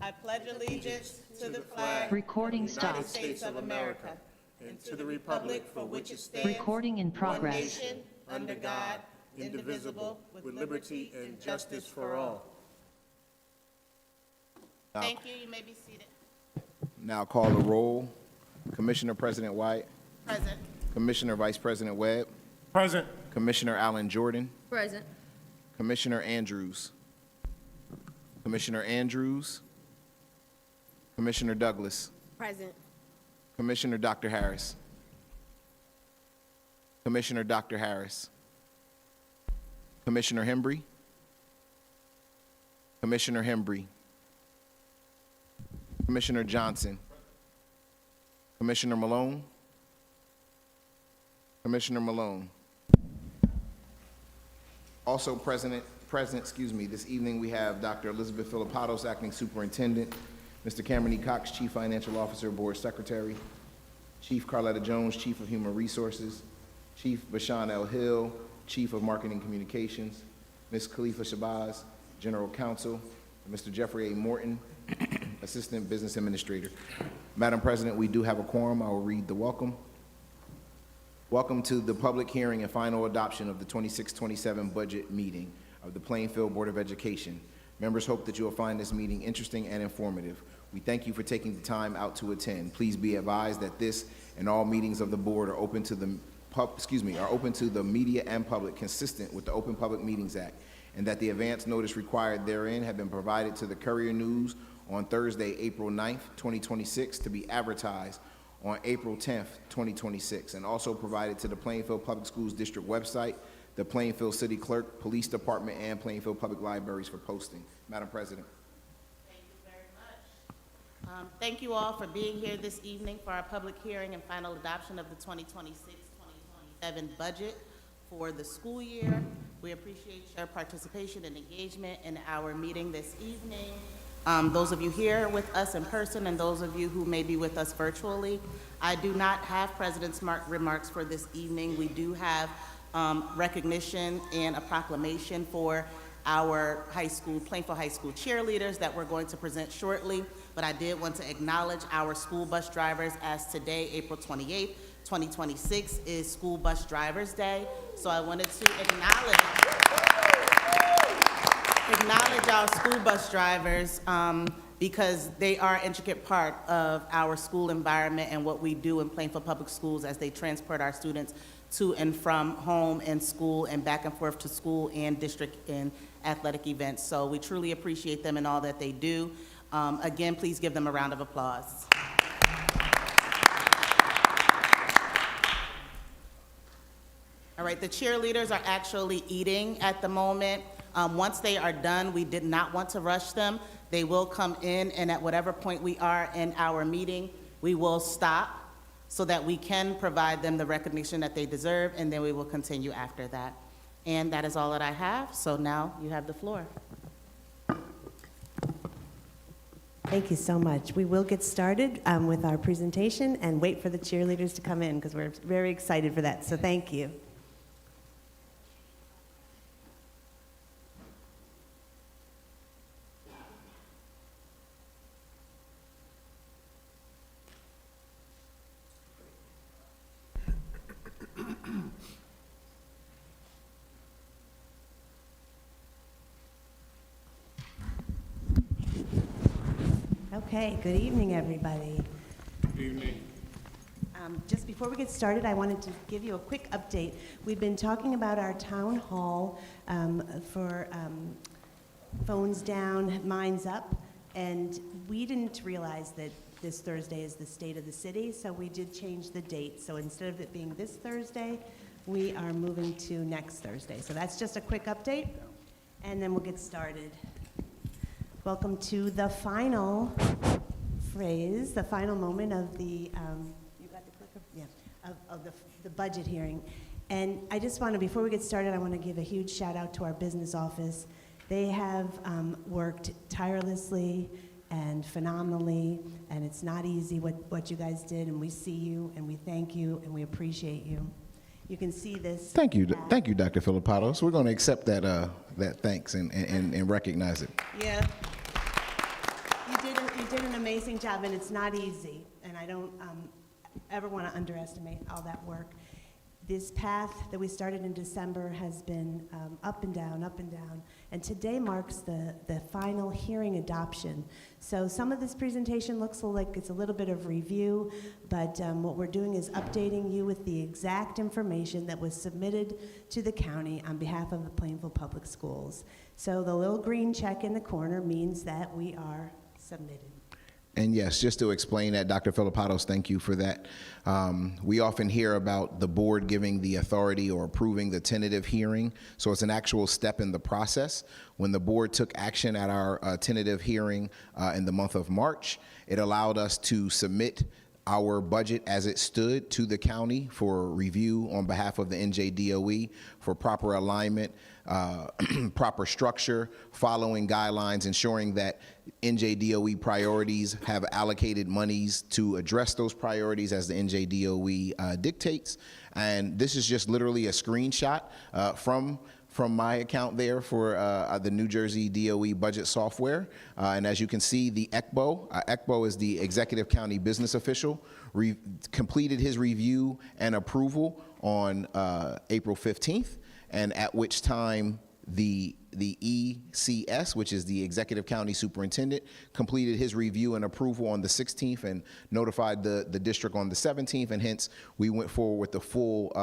I pledge allegiance to the flag Recording of the United stopped. States of America and to the republic for which it stands, Recording in one progress. nation, under God, indivisible, with liberty and justice for all. Thank you. You may be seated. Now call the roll. Commissioner President White, Present. Commissioner Vice President Webb, Present. Commissioner Allen Jordan, Present. Commissioner Andrews, Commissioner Andrews, Commissioner Douglas, Present. Commissioner Dr. Harris, Commissioner Dr. Harris, Commissioner Hembry, Commissioner Hembry, Commissioner Johnson, Commissioner Malone, Commissioner Malone. Also present this evening we have Dr. Elizabeth Filipatos, Acting Superintendent, Mr. Cameron E. Cox, Chief Financial Officer, Board Secretary, Chief Carletta Jones, Chief of Human Resources, Chief Bashan L. Hill, Chief of Marketing Communications, Ms. Khalifa Shabazz, General Counsel, and Mr. Jeffrey A. Morton, Assistant Business Administrator. Madam President, we do have a quorum. I will read the welcome. Welcome to the public hearing and final adoption of the 26-27 budget meeting of the Plainfield Board of Education. Members hope that you will find this meeting interesting and informative. We thank you for taking the time out to attend. Please be advised that this and all meetings of the board are open to the media and public consistent with the Open Public Meetings Act, and that the advance notice required therein have been provided to the Courier News on Thursday, April 9th, 2026, to be advertised on April 10th, 2026, and also provided to the Plainfield Public Schools District website, the Plainfield City Clerk, Police Department, and Plainfield Public Libraries for posting. Madam President. Thank you very much. Thank you all for being here this evening for our public hearing and final adoption of the 2026-2027 budget for the school year. We appreciate your participation and engagement in our meeting this evening. Those of you here with us in person and those of you who may be with us virtually, I do not have President's remarks for this evening. We do have recognition and a proclamation for our Plainfield High School cheerleaders that we're going to present shortly, but I did want to acknowledge our school bus drivers, as today, April 28th, 2026, is School Bus Drivers Day. So I wanted to acknowledge our school bus drivers because they are an intricate part of our school environment and what we do in Plainfield Public Schools as they transport our students to and from home and school and back and forth to school and district and athletic events. So we truly appreciate them and all that they do. Again, please give them a round of applause. All right, the cheerleaders are actually eating at the moment. Once they are done, we did not want to rush them. They will come in, and at whatever point we are in our meeting, we will stop so that we can provide them the recognition that they deserve, and then we will continue after that. And that is all that I have, so now you have the floor. Thank you so much. We will get started with our presentation and wait for the cheerleaders to come in because we're very excited for that, so thank you. Okay, good evening, everybody. Good evening. Just before we get started, I wanted to give you a quick update. We've been talking about our town hall for phones down, minds up, and we didn't realize that this Thursday is the State of the City, so we did change the date. So instead of it being this Thursday, we are moving to next Thursday. So that's just a quick update, and then we'll get started. Welcome to the final phrase, the final moment of the, you got the clicker? Yeah, of the budget hearing. And I just want to, before we get started, I want to give a huge shout out to our business office. They have worked tirelessly and phenomenally, and it's not easy what you guys did, and we see you, and we thank you, and we appreciate you. You can see this. Thank you, Dr. Filipatos. We're going to accept that that thanks and recognize it. Yeah. You did an amazing job, and it's not easy, and I don't ever want to underestimate all that work. This path that we started in December has been up and down, and today marks the final hearing adoption. So some of this presentation looks like it's a little bit of review, but what we're doing is updating you with the exact information that was submitted to the county on behalf of the Plainfield Public Schools. So the little green check in the corner means that we are submitted. And yes, just to explain that, Dr. Filipatos, thank you for that. We often hear about the board giving the authority or approving the tentative hearing, so it's an actual step in the process. When the board took action at our tentative hearing in the month of March, it allowed us to submit our budget as it stood to the county for review on behalf of the NJDOE for proper alignment, proper structure, following guidelines, ensuring that NJDOE priorities have allocated monies to address those priorities as the NJDOE dictates. And this is just literally a screenshot from my account there for the New Jersey DOE budget software. And as you can see, the ECBO is the Executive County Business Official, completed his review and approval on April 15th, and at which time the ECS, which is the Executive County Superintendent, completed his review and approval on the 16th and notified the district on the 17th, and hence we went forward with the full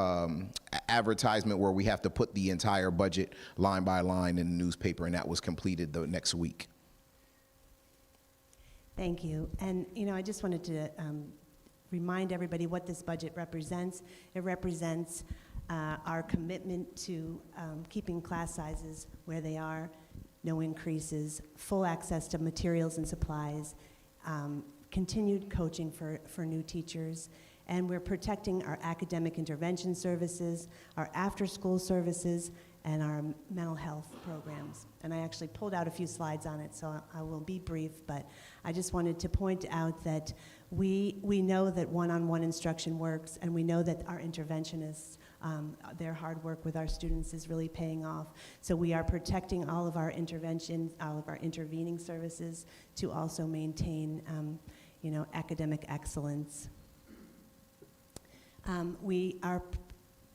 advertisement where we have to put the entire budget line by line in the newspaper, and that was completed the next week. Thank you. And, I just wanted to remind everybody what this budget represents. It represents our commitment to keeping class sizes where they are, no increases, full access to materials and supplies, continued coaching for new teachers, and we're protecting our academic intervention services, our after-school services, and our mental health programs. And I actually pulled out a few slides on it, so I will be brief, but I just wanted to point out that we know that one-on-one instruction works, and we know that our interventionists, their hard work with our students is really paying off. So we are protecting all of our intervention, all of our intervening services to also maintain, academic excellence. We are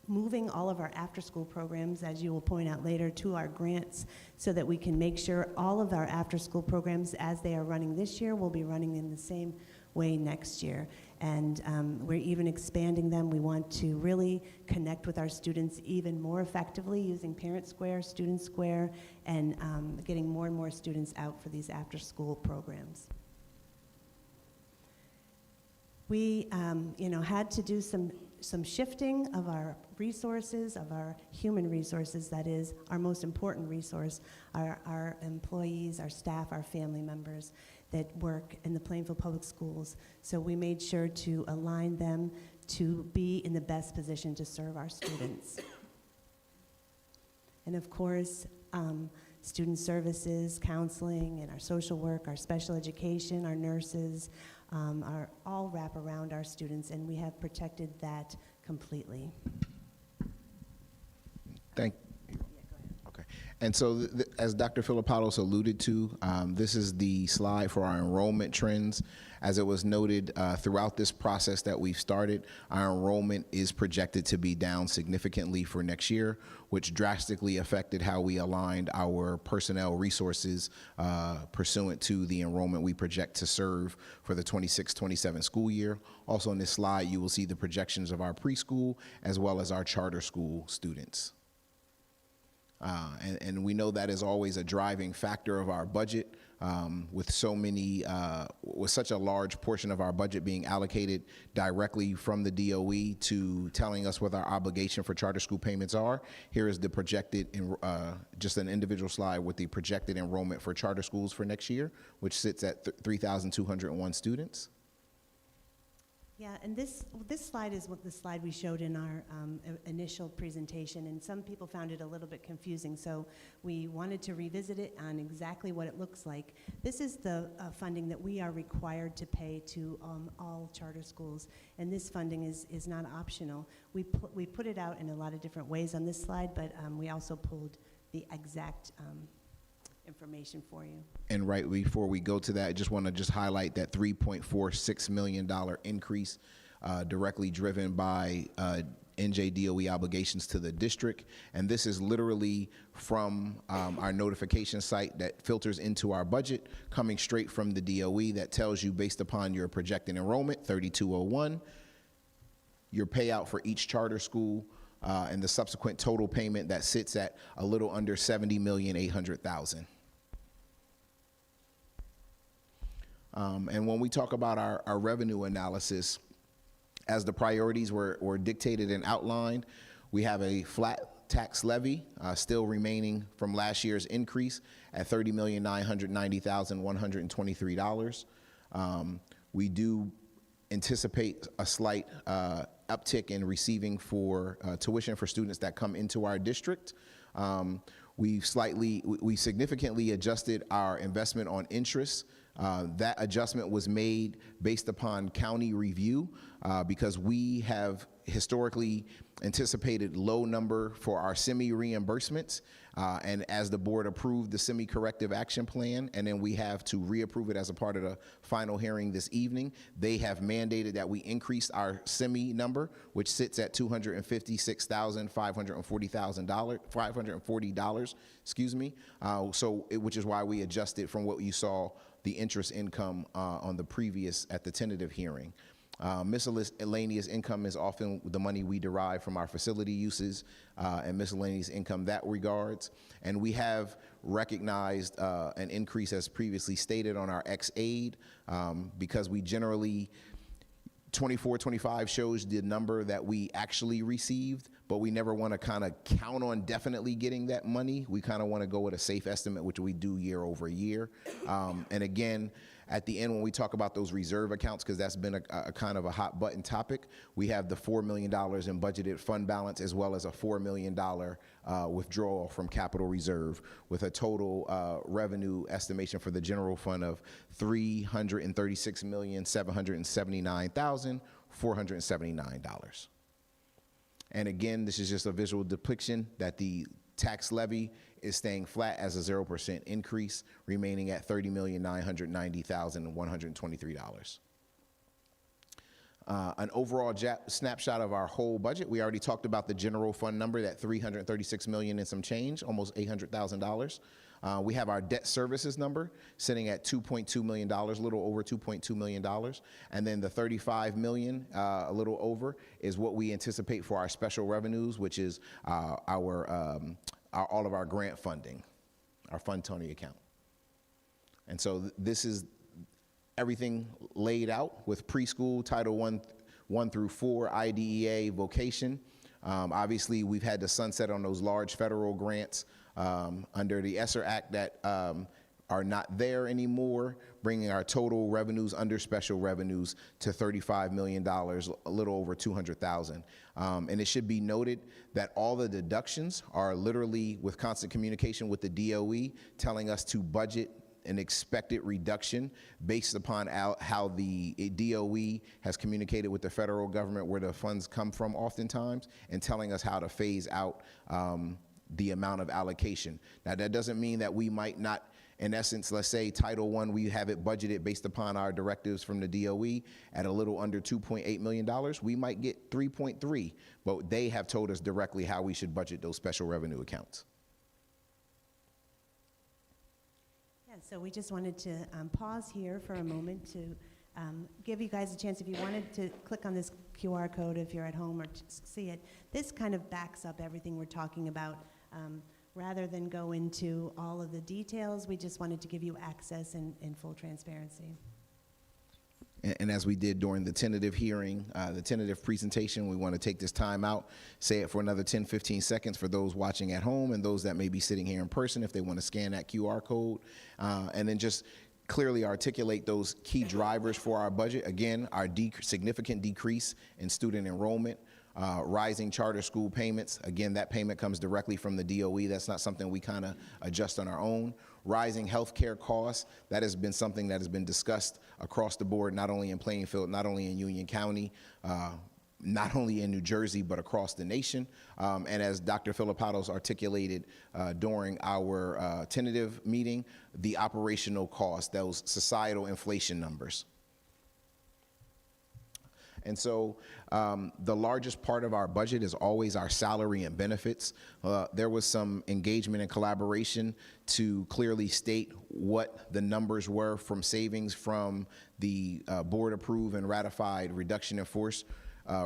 moving all of our after-school programs, as you will point out later, to our grants so that we can make sure all of our after-school programs, as they are running this year, will be running in the same way next year. And we're even expanding them. We want to really connect with our students even more effectively using Parent Square, Student Square, and getting more and more students out for these after-school programs. We, had to do some shifting of our resources, of our human resources, that is our most important resource, our employees, our staff, our family members that work in the Plainfield Public Schools. So we made sure to align them to be in the best position to serve our students. And of course, student services, counseling, and our social work, our special education, our nurses, are all wrap around our students, and we have protected that completely. Thank you. Okay. And so as Dr. Filipatos alluded to, this is the slide for our enrollment trends. As it was noted throughout this process that we've started, our enrollment is projected to be down significantly for next year, which drastically affected how we aligned our personnel resources pursuant to the enrollment we project to serve for the 26-27 school year. Also on this slide, you will see the projections of our preschool as well as our charter school students. And we know that is always a driving factor of our budget, with so many, with such a large portion of our budget being allocated directly from the DOE to telling us what our obligation for charter school payments are. Here is the projected, just an individual slide with the projected enrollment for charter schools for next year, which sits at 3,201 students. Yeah, and this slide is what the slide we showed in our initial presentation, and some people found it a little bit confusing, so we wanted to revisit it on exactly what it looks like. This is the funding that we are required to pay to all charter schools, and this funding is not optional. We put it out in a lot of different ways on this slide, but we also pulled the exact information for you. And right before we go to that, I just want to highlight that $3.46 million increase directly driven by NJDOE obligations to the district. And this is literally from our notification site that filters into our budget, coming straight from the DOE, that tells you based upon your projected enrollment, 3201, your payout for each charter school, and the subsequent total payment that sits at a little under $70,800,000. And when we talk about our revenue analysis, as the priorities were dictated and outlined, we have a flat tax levy still remaining from last year's increase at $30,990,123. We do anticipate a slight uptick in receiving for tuition for students that come into our district. We significantly adjusted our investment on interest. That adjustment was made based upon county review because we have historically anticipated low number for our semi-reimbursements, and as the board approved the semi-corrective action plan, and then we have to reapprove it as a part of the final hearing this evening, they have mandated that we increase our semi number, which sits at $256,540, excuse me. Which is why we adjusted from what you saw the interest income on the previous, at the tentative hearing. Miscellaneous income is often the money we derive from our facility uses and miscellaneous income that regards. And we have recognized an increase, as previously stated, on our ex-aid because we generally, 24-25 shows the number that we actually received, but we never want to kind of count on definitely getting that money. We kind of want to go with a safe estimate, which we do year over year. And again, at the end, when we talk about those reserve accounts, because that's been a kind of a hot button topic, we have the $4 million in budgeted fund balance, as well as a $4 million withdrawal from capital reserve, with a total revenue estimation for the general fund of $336,779,479. And again, this is just a visual depiction that the tax levy is staying flat as a 0% increase, remaining at $30,990,123. An overall snapshot of our whole budget. We already talked about the general fund number, that $336 million and some change, almost $800,000. We have our debt services number sitting at $2.2 million, a little over $2.2 million. And then the $35 million, a little over, is what we anticipate for our special revenues, which is all of our grant funding, our Fund Tony account. And so this is everything laid out with preschool, Title I through 4, IDEA, vocation. Obviously, we've had to sunset on those large federal grants under the ESSER Act that are not there anymore, bringing our total revenues under special revenues to $35 million, a little over $200,000. And it should be noted that all the deductions are literally with constant communication with the DOE, telling us to budget an expected reduction based upon how the DOE has communicated with the federal government where the funds come from oftentimes, and telling us how to phase out the amount of allocation. Now, that doesn't mean that we might not, in essence, let's say Title I, we have it budgeted based upon our directives from the DOE at a little under $2.8 million. We might get 3.3, but they have told us directly how we should budget those special revenue accounts. Yeah, so we just wanted to pause here for a moment to give you guys a chance, if you wanted to click on this QR code if you're at home or see it. This kind of backs up everything we're talking about. Rather than go into all of the details, we just wanted to give you access in full transparency. And as we did during the tentative hearing, the tentative presentation, we want to take this time out, say it for another 10, 15 seconds for those watching at home and those that may be sitting here in person if they want to scan that QR code, and then just clearly articulate those key drivers for our budget. Again, our significant decrease in student enrollment, rising charter school payments. Again, that payment comes directly from the DOE. That's not something we kind of adjust on our own. Rising healthcare costs. That has been something that has been discussed across the board, not only in Plainfield, not only in Union County. not only in New Jersey, but across the nation. And as Dr. Filipatos articulated during our tentative meeting, the operational cost, those societal inflation numbers. And so the largest part of our budget is always our salary and benefits. There was some engagement and collaboration to clearly state what the numbers were from savings from the board-approved and ratified reduction in force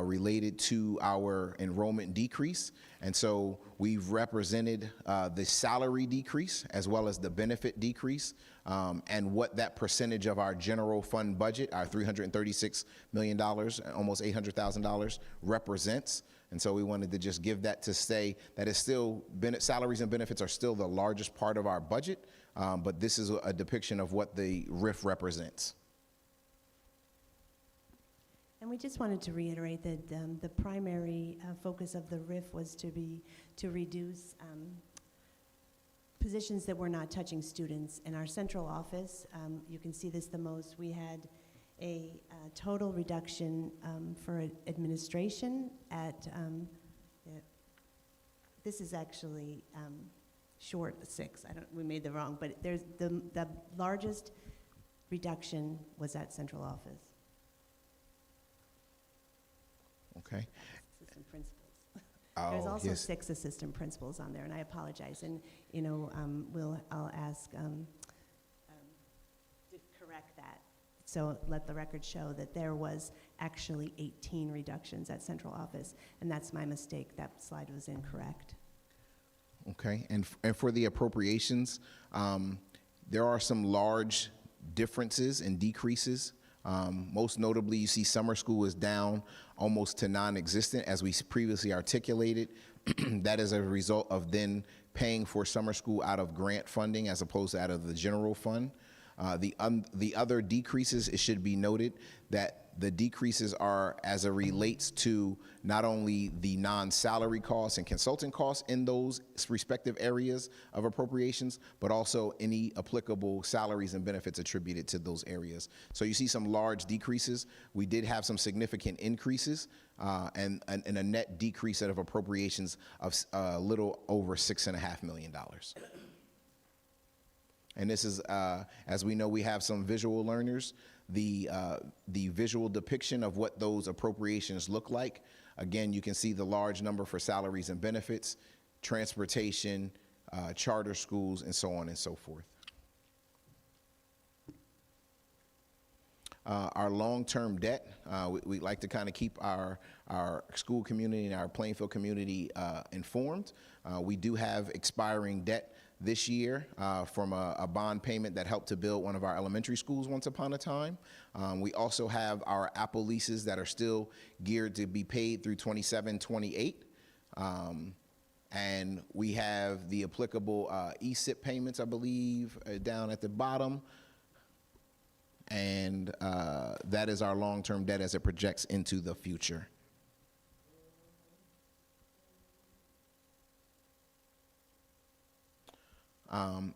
related to our enrollment decrease. And so we've represented the salary decrease as well as the benefit decrease, and what that percentage of our general fund budget, our $336 million, almost $800,000, represents. And so we wanted to just give that to say that it's still, salaries and benefits are still the largest part of our budget, but this is a depiction of what the RIF represents. And we just wanted to reiterate that the primary focus of the RIF was to reduce positions that were not touching students. In our central office, you can see this the most, we had a total reduction for administration at, this is actually short 6, we made the wrong, but there's the largest reduction was at central office. Okay. Assistant principals. Oh, There's also yes. 6 assistant principals on there, and I apologize. And, I'll ask to correct that. So let the record show that there was actually 18 reductions at central office, and that's my mistake. That slide was incorrect. Okay, and for the appropriations, there are some large differences and decreases. Most notably, you see summer school is down almost to non-existent, as we previously articulated. That is a result of then paying for summer school out of grant funding as opposed to out of the general fund. The other decreases, it should be noted that the decreases are as it relates to not only the non-salary costs and consultant costs in those respective areas of appropriations, but also any applicable salaries and benefits attributed to those areas. So you see some large decreases. We did have some significant increases and a net decrease of appropriations of a little over $6.5 million. And this is, as we know, we have some visual learners. The visual depiction of what those appropriations look like. Again, you can see the large number for salaries and benefits, transportation, charter schools, and so on and so forth. Our long-term debt, we like to kind of keep our school community and our Plainfield community informed. We do have expiring debt this year from a bond payment that helped to build one of our elementary schools once upon a time. We also have our Apple leases that are still geared to be paid through 27, 28. And we have the applicable ESIP payments, I believe, down at the bottom. And that is our long-term debt as it projects into the future.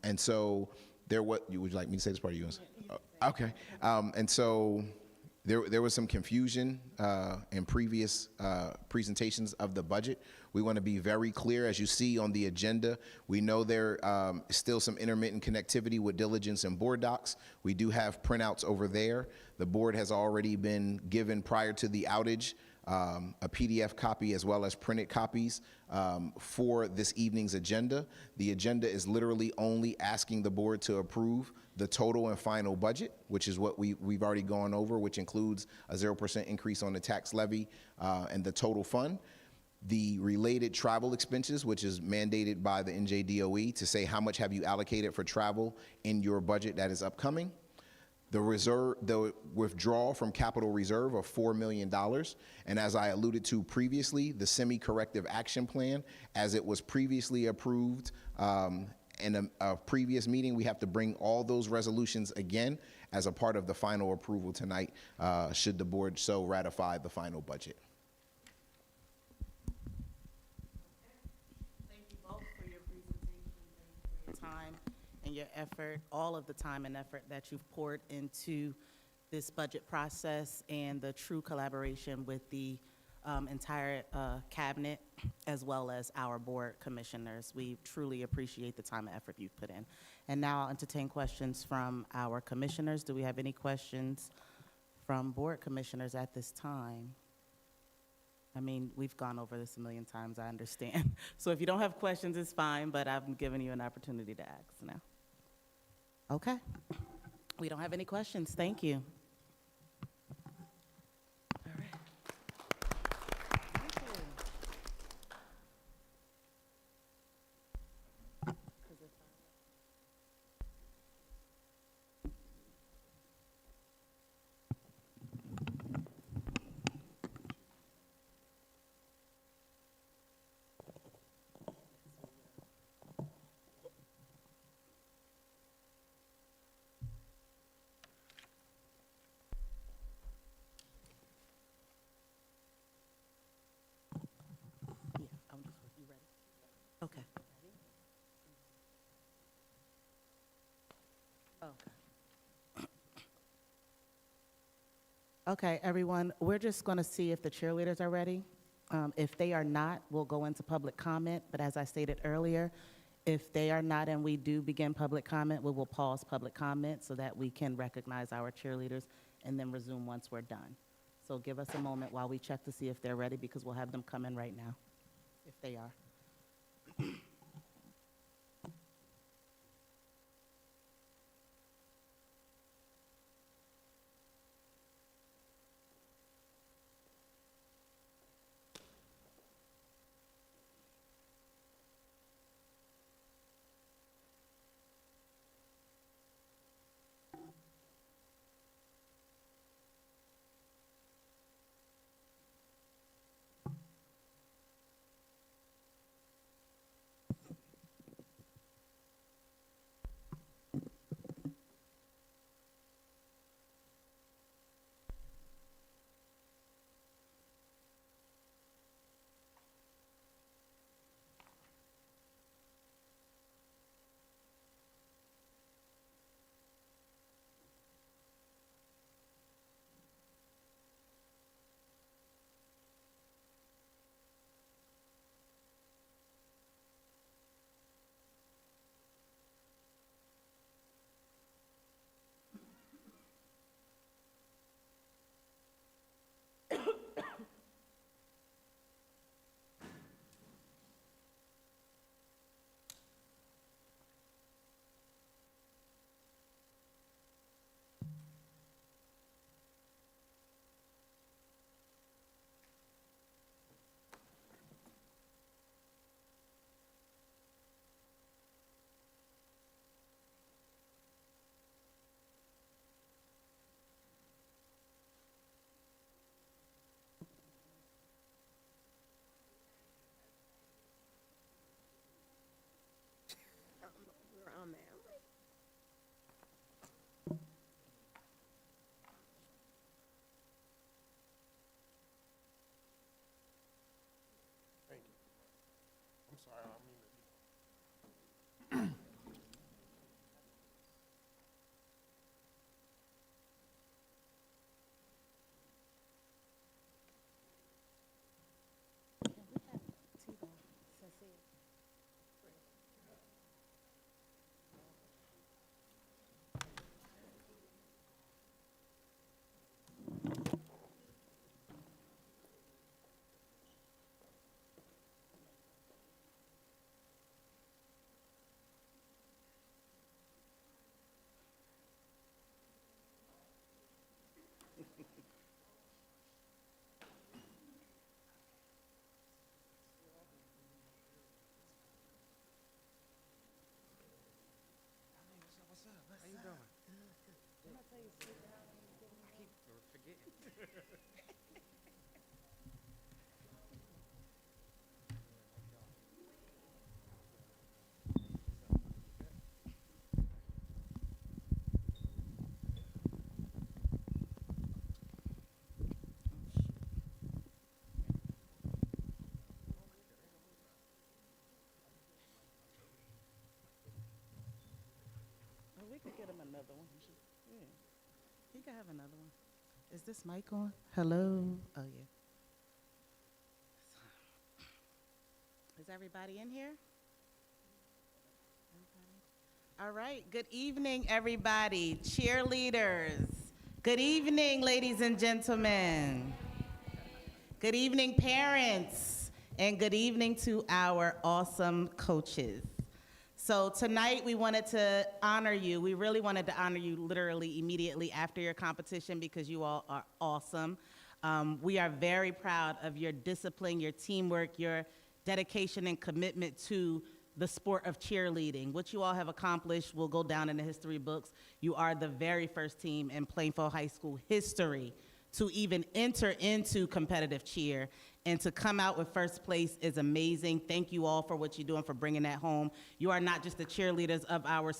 And so there, would you like me to say this part? Of you? Okay. And so there was some confusion in previous presentations of the budget. We want to be very clear. As you see on the agenda, we know there is still some intermittent connectivity with diligence and board docs. We do have printouts over there. The board has already been given, prior to the outage, a PDF copy as well as printed copies for this evening's agenda. The agenda is literally only asking the board to approve the total and final budget, which is what we've already gone over, which includes a 0% increase on the tax levy and the total fund. The related travel expenses, which is mandated by the NJDOE to say how much have you allocated for travel in your budget that is upcoming. The withdrawal from capital reserve of $4 million. And as I alluded to previously, the semi-corrective action plan, as it was previously approved in a previous meeting, we have to bring all those resolutions again as a part of the final approval tonight, should the board so ratify the final budget. Thank you both for your presentation. Thank you for your time and your effort, all of the time and effort that you've poured into this budget process and the true collaboration with the entire cabinet, as well as our board commissioners. We truly appreciate the time and effort you've put in. And now I'll entertain questions from our commissioners. Do we have any questions from board commissioners at this time? I mean, we've gone over this a million times, I understand. So if you don't have questions, it's fine, but I'm giving you an opportunity to ask now. Okay. We don't have any questions. Thank you. All right. Thank you. Yeah, I'm just, you ready? Okay. Okay. Okay, everyone, we're just going to see if the cheerleaders are ready. If they are not, we'll go into public comment, but as I stated earlier, if they are not and we do begin public comment, we will pause public comment so that we can recognize our cheerleaders and then resume once we're done. So give us a moment while we check to see if they're ready, because we'll have them come in right now, if they are. We're on there. Thank you. I'm sorry, I don't mean to. Can we have T-Bone, Sincere? What's up? How you doing? I keep forgetting. Oh, we could get him another one. Yeah. He could have another one. Is this mic on? Hello? Oh, yeah. Is everybody in here? All right, good evening, everybody. Cheerleaders. Good evening, ladies and gentlemen. Good evening, parents. And good evening to our awesome coaches. So tonight we wanted to honor you. We really wanted to honor you literally immediately after your competition because you all are awesome. We are very proud of your discipline, your teamwork, your dedication and commitment to the sport of cheerleading. What you all have accomplished will go down in the history books. You are the very first team in Plainfield High School history to even enter into competitive cheer, and to come out with first place is amazing. Thank you all for what you're doing, for bringing that home. You are not just the cheerleaders of our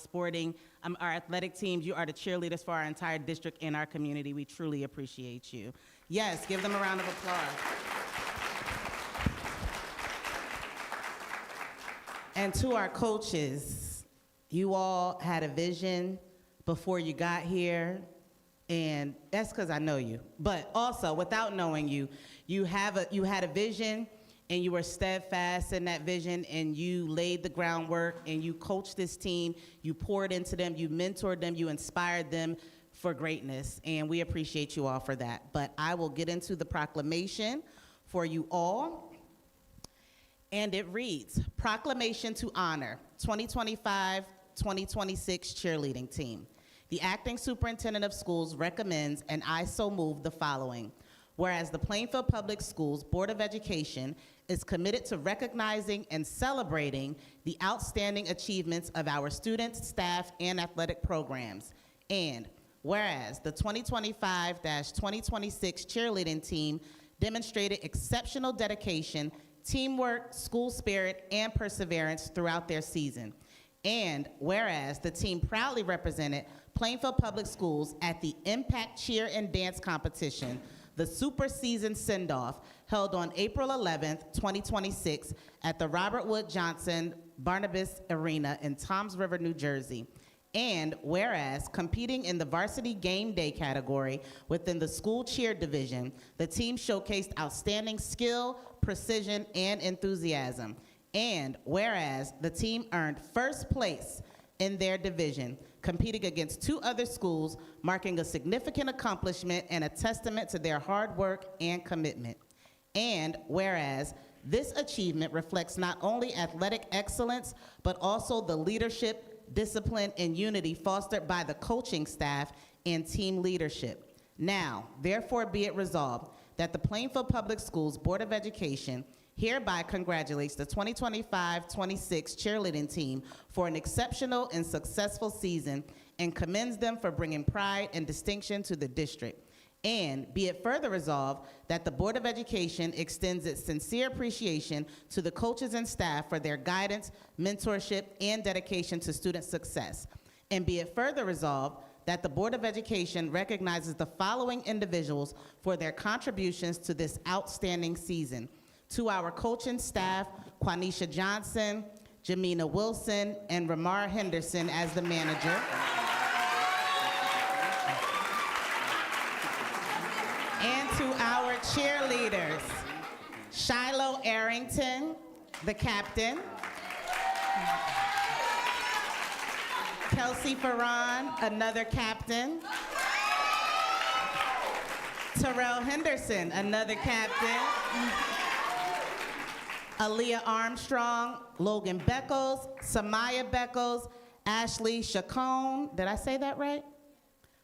our athletic teams, you are the cheerleaders for our entire district and our community. We truly appreciate you. Yes, give them a round of applause. And to our coaches, you all had a vision before you got here, and that's because I know you. But also, without knowing you, you had a vision, and you were steadfast in that vision, and you laid the groundwork, and you coached this team, you poured into them, you mentored them, you inspired them for greatness, and we appreciate you all for that. But I will get into the proclamation for you all. And it reads, Proclamation to honor 2025-2026 cheerleading team. The acting superintendent of schools recommends, and I so move, the following. Whereas the Plainfield Public Schools Board of Education is committed to recognizing and celebrating the outstanding achievements of our students, staff, and athletic programs. And whereas the 2025-2026 cheerleading team demonstrated exceptional dedication, teamwork, school spirit, and perseverance throughout their season. And whereas the team proudly represented Plainfield Public Schools at the Impact Cheer and Dance Competition, the Super Season Send-Off, held on April 11th, 2026 at the Robert Wood Johnson Barnabas Arena in Toms River, New Jersey. And whereas competing in the varsity game day category within the school cheer division, the team showcased outstanding skill, precision, and enthusiasm. And whereas the team earned first place in their division, competing against two other schools, marking a significant accomplishment and a testament to their hard work and commitment. And whereas this achievement reflects not only athletic excellence, but also the leadership, discipline, and unity fostered by the coaching staff and team leadership. Now, therefore be it resolved that the Plainfield Public Schools Board of Education hereby congratulates the 2025-26 cheerleading team for an exceptional and successful season and commends them for bringing pride and distinction to the district. And be it further resolved that the Board of Education extends its sincere appreciation to the coaches and staff for their guidance, mentorship, and dedication to student success. And be it further resolved that the Board of Education recognizes the following individuals for their contributions to this outstanding season. To our coaching staff, Quanisha Johnson, Jamina Wilson, and Ramar Henderson as the manager. And to our cheerleaders, Shiloh Arrington, the captain, Kelsey Farran, another captain, Terrell Henderson, another captain, Aaliyah Armstrong, Logan Beckles, Samaya Beckles, Ashley Chacon, did I say that right?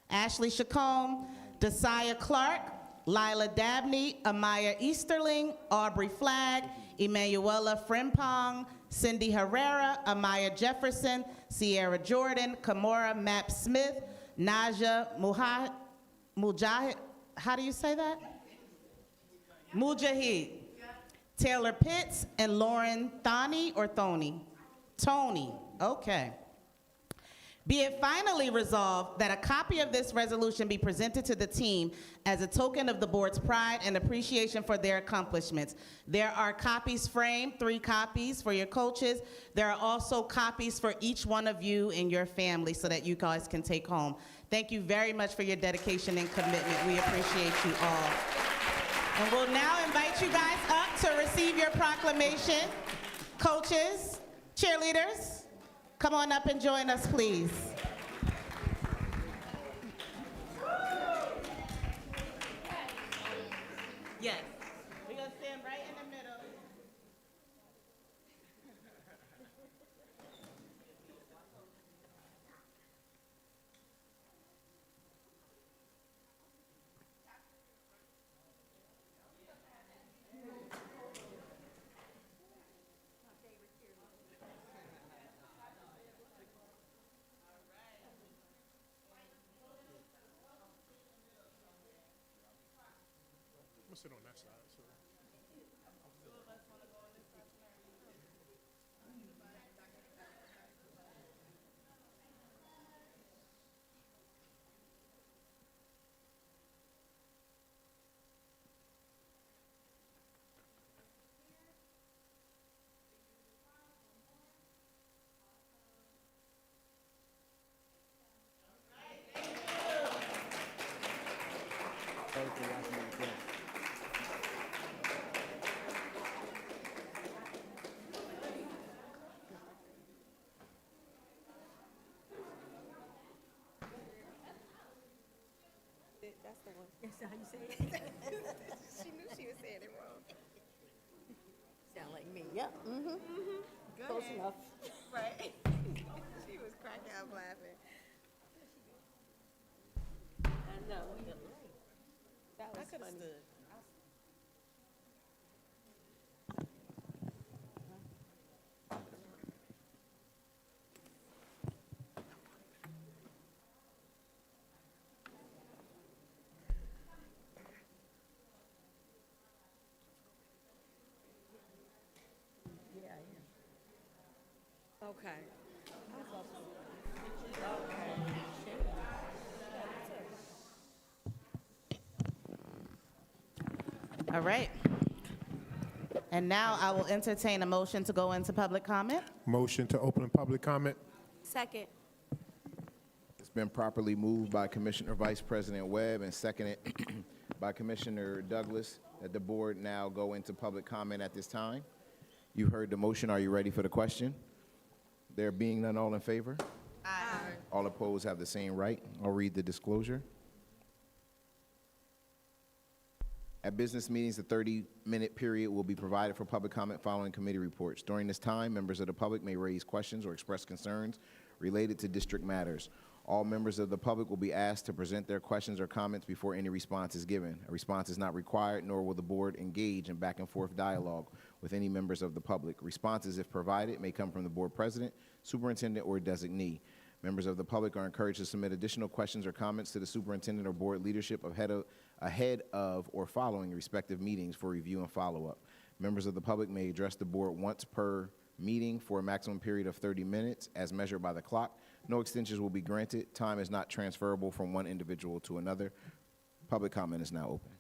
Ashley Chacon, Desaya Clark, Lila Dabney, Amaya Easterling, Aubrey Flagg, Emanuela Frimpong, Cindy Herrera, Amaya Jefferson, Sierra Jordan, Kamora Mapp Smith, Naja Mujahid, how do you say that? Mujahid. Taylor Pitts, and Lauren Tony, okay. Be it finally resolved that a copy of this resolution be presented to the team as a token of the board's pride and appreciation for their accomplishments. There are copies framed, 3 copies for your coaches. There are also copies for each one of you and your family so that you guys can take home. Thank you very much for your dedication and commitment. We appreciate you all. And we'll now invite you guys up to receive your proclamation. Coaches, cheerleaders, come on up and join us, please. Yes. We're going to stand right in the middle. I'm gonna sit on that side, so. That's the one. That's how you say it. She knew she was saying it wrong. Sound like me. Yep. Mm-hmm. Close enough. Right. She was cracking up laughing. I know. That was funny. Yeah, yeah. Okay. All right. And now I will entertain a motion to go into public comment. Motion to open public comment. Second. It's been properly moved by Commissioner Vice President Webb and seconded by Commissioner Douglas that the board now go into public comment at this time. You heard the motion. Are you ready for the question? There being none, all in favor? Aye. All opposed have the same right. I'll read the disclosure. At business meetings, a 30-minute period will be provided for public comment following committee reports. During this time, members of the public may raise questions or express concerns related to district matters. All members of the public will be asked to present their questions or comments before any response is given. A response is not required, nor will the board engage in back-and-forth dialogue with any members of the public. Responses, if provided, may come from the board president, superintendent, or designee. Members of the public are encouraged to submit additional questions or comments to the superintendent or board leadership ahead of or following respective meetings for review and follow-up. Members of the public may address the board once per meeting for a maximum period of 30 minutes as measured by the clock. No extensions will be granted. Time is not transferable from one individual to another. Public comment is now open.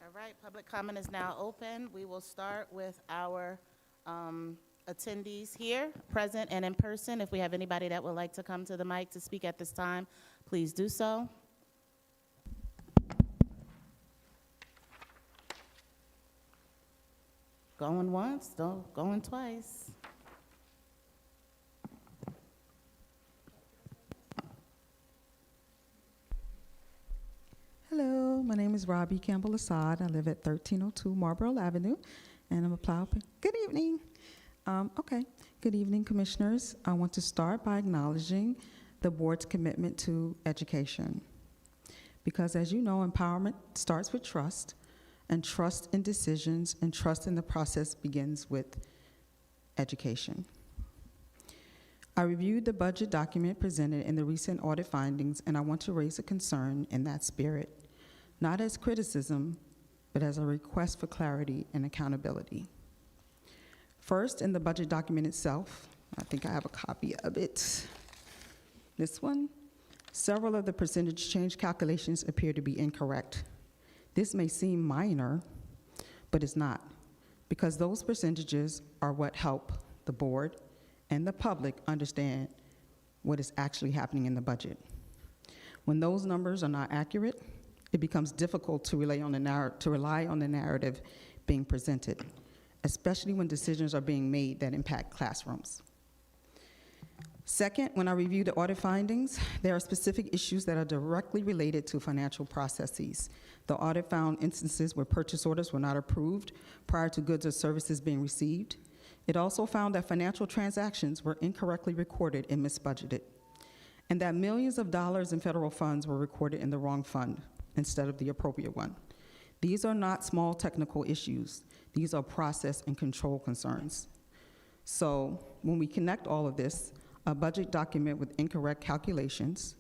All right, public comment is now open. We will start with our attendees here, present and in person. If we have anybody that would like to come to the mic to speak at this time, please do so. Going once, going twice. Hello, my name is Robbie Campbell Assad. I live at 1302 Marlborough Avenue, and I'm a plow. Good evening. Good evening, commissioners. I want to start by acknowledging the board's commitment to education. Because as you know, empowerment starts with trust, and trust in decisions and trust in the process begins with education. I reviewed the budget document presented in the recent audit findings, and I want to raise a concern in that spirit, not as criticism, but as a request for clarity and accountability. First, in the budget document itself, I think I have a copy of it. This one, several of the percentage change calculations appear to be incorrect. This may seem minor, but it's not, because those percentages are what help the board and the public understand what is actually happening in the budget. When those numbers are not accurate, it becomes difficult to rely on the narrative being presented, especially when decisions are being made that impact classrooms. Second, when I review the audit findings, there are specific issues that are directly related to financial processes. The audit found instances where purchase orders were not approved prior to goods or services being received. It also found that financial transactions were incorrectly recorded and misbudgeted, and that millions of dollars in federal funds were recorded in the wrong fund instead of the appropriate one. These are not small technical issues. These are process and control concerns. So when we connect all of this, a budget document with incorrect calculations,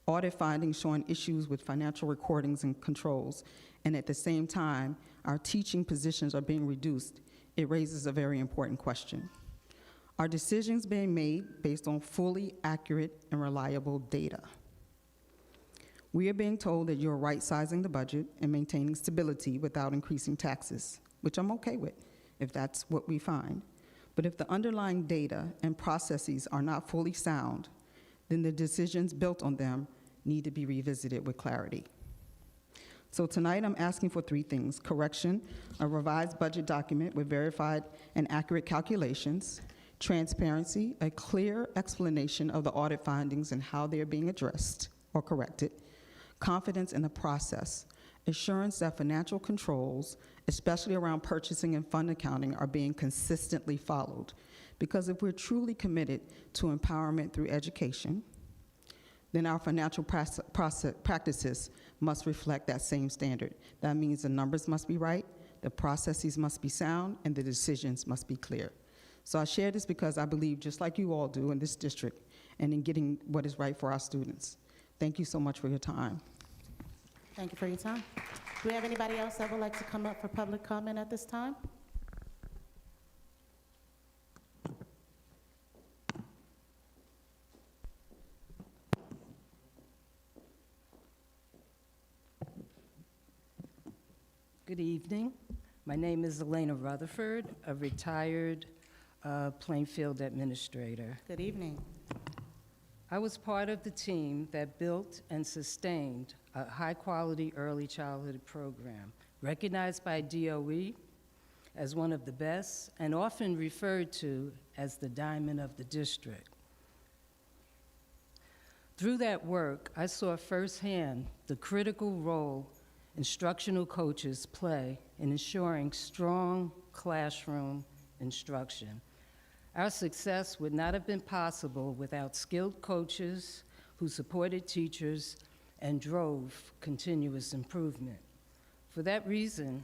audit findings showing issues with financial recordings and controls, and at the same time, our teaching positions are being reduced, it raises a very important question. Are decisions being made based on fully accurate and reliable data? We are being told that you're right-sizing the budget and maintaining stability without increasing taxes, which I'm okay with, if that's what we find. But if the underlying data and processes are not fully sound, then the decisions built on them need to be revisited with clarity. So tonight I'm asking for three things: correction, a revised budget document with verified and accurate calculations; transparency, a clear explanation of the audit findings and how they're being addressed or corrected; confidence in the process, assurance that financial controls, especially around purchasing and fund accounting, are being consistently followed. Because if we're truly committed to empowerment through education, then our financial practices must reflect that same standard. That means the numbers must be right, the processes must be sound, and the decisions must be clear. So I share this because I believe, just like you all do in this district, and in getting what is right for our students. Thank you so much for your time. Thank you for your time. Do we have anybody else that would like to come up for public comment at this time? Good evening. My name is Elena Rutherford, a retired Plainfield administrator. Good evening. I was part of the team that built and sustained a high-quality early childhood program, recognized by DOE as one of the best and often referred to as the diamond of the district. Through that work, I saw firsthand the critical role instructional coaches play in ensuring strong classroom instruction. Our success would not have been possible without skilled coaches who supported teachers and drove continuous improvement. For that reason,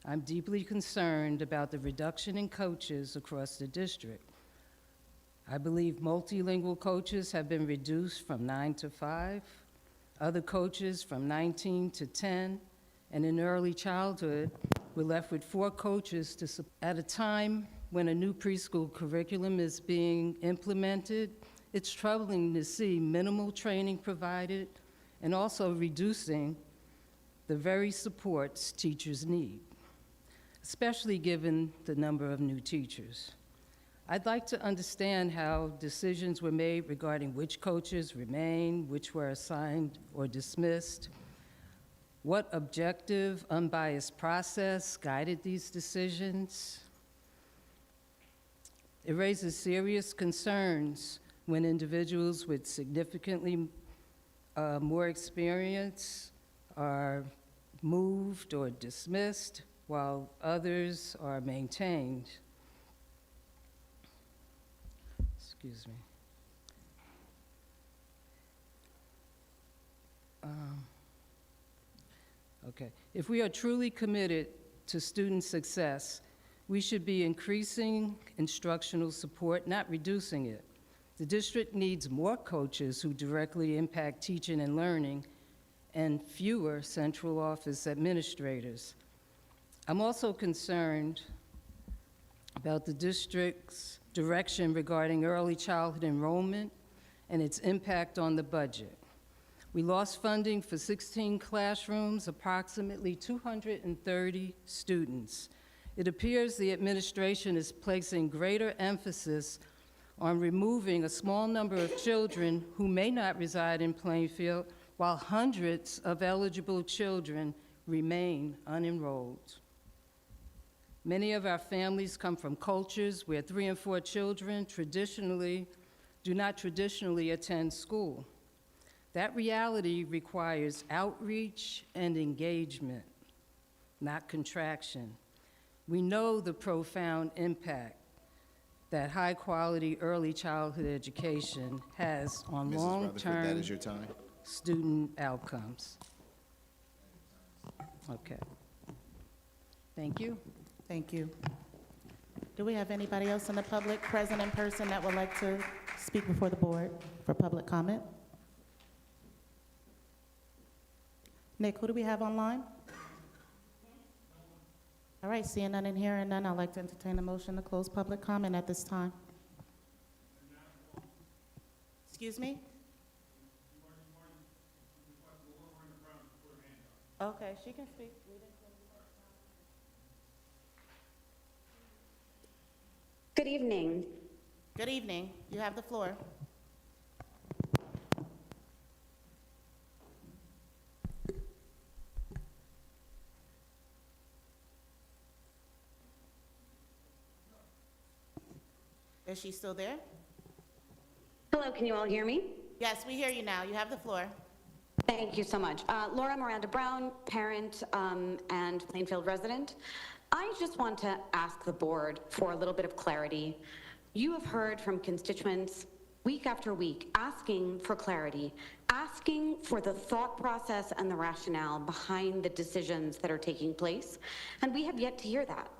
I'm deeply concerned about the reduction in coaches across the district. I believe multilingual coaches have been reduced from 9 to 5, other coaches from 19 to 10, and in early childhood, we're left with 4 coaches at a time when a new preschool curriculum is being implemented. It's troubling to see minimal training provided and also reducing the very supports teachers need, especially given the number of new teachers. I'd like to understand how decisions were made regarding which coaches remain, which were assigned or dismissed, what objective, unbiased process guided these decisions. It raises serious concerns when individuals with significantly more experience are moved or dismissed while others are maintained. Excuse me. Okay. If we are truly committed to student success, we should be increasing instructional support, not reducing it. The district needs more coaches who directly impact teaching and learning, and fewer central office administrators. I'm also concerned about the district's direction regarding early childhood enrollment and its impact on the budget. We lost funding for 16 classrooms, approximately 230 students. It appears the administration is placing greater emphasis on removing a small number of children who may not reside in Plainfield, while hundreds of eligible children remain unenrolled. Many of our families come from cultures where 3 and 4 children do not traditionally attend school. That reality requires outreach and engagement, not contraction. We know the profound impact that high-quality early childhood education has on Mrs. Rutherford, that long-term is your time. student outcomes. Okay. Thank you. Thank you. Do we have anybody else in the public present in person that would like to speak before the board for public comment? Nick, who do we have online? All right, seeing none and hearing none, I'd like to entertain a motion to close public comment at this time. Excuse me? Okay, she can speak. Good evening. Good evening. You have the floor. Is she still there? Hello, can you all hear me? Yes, we hear you now. You have the floor. Thank you so much. Laura Miranda Brown, parent and Plainfield resident. I just want to ask the board for a little bit of clarity. You have heard from constituents week after week asking for clarity, asking for the thought process and the rationale behind the decisions that are taking place, and we have yet to hear that.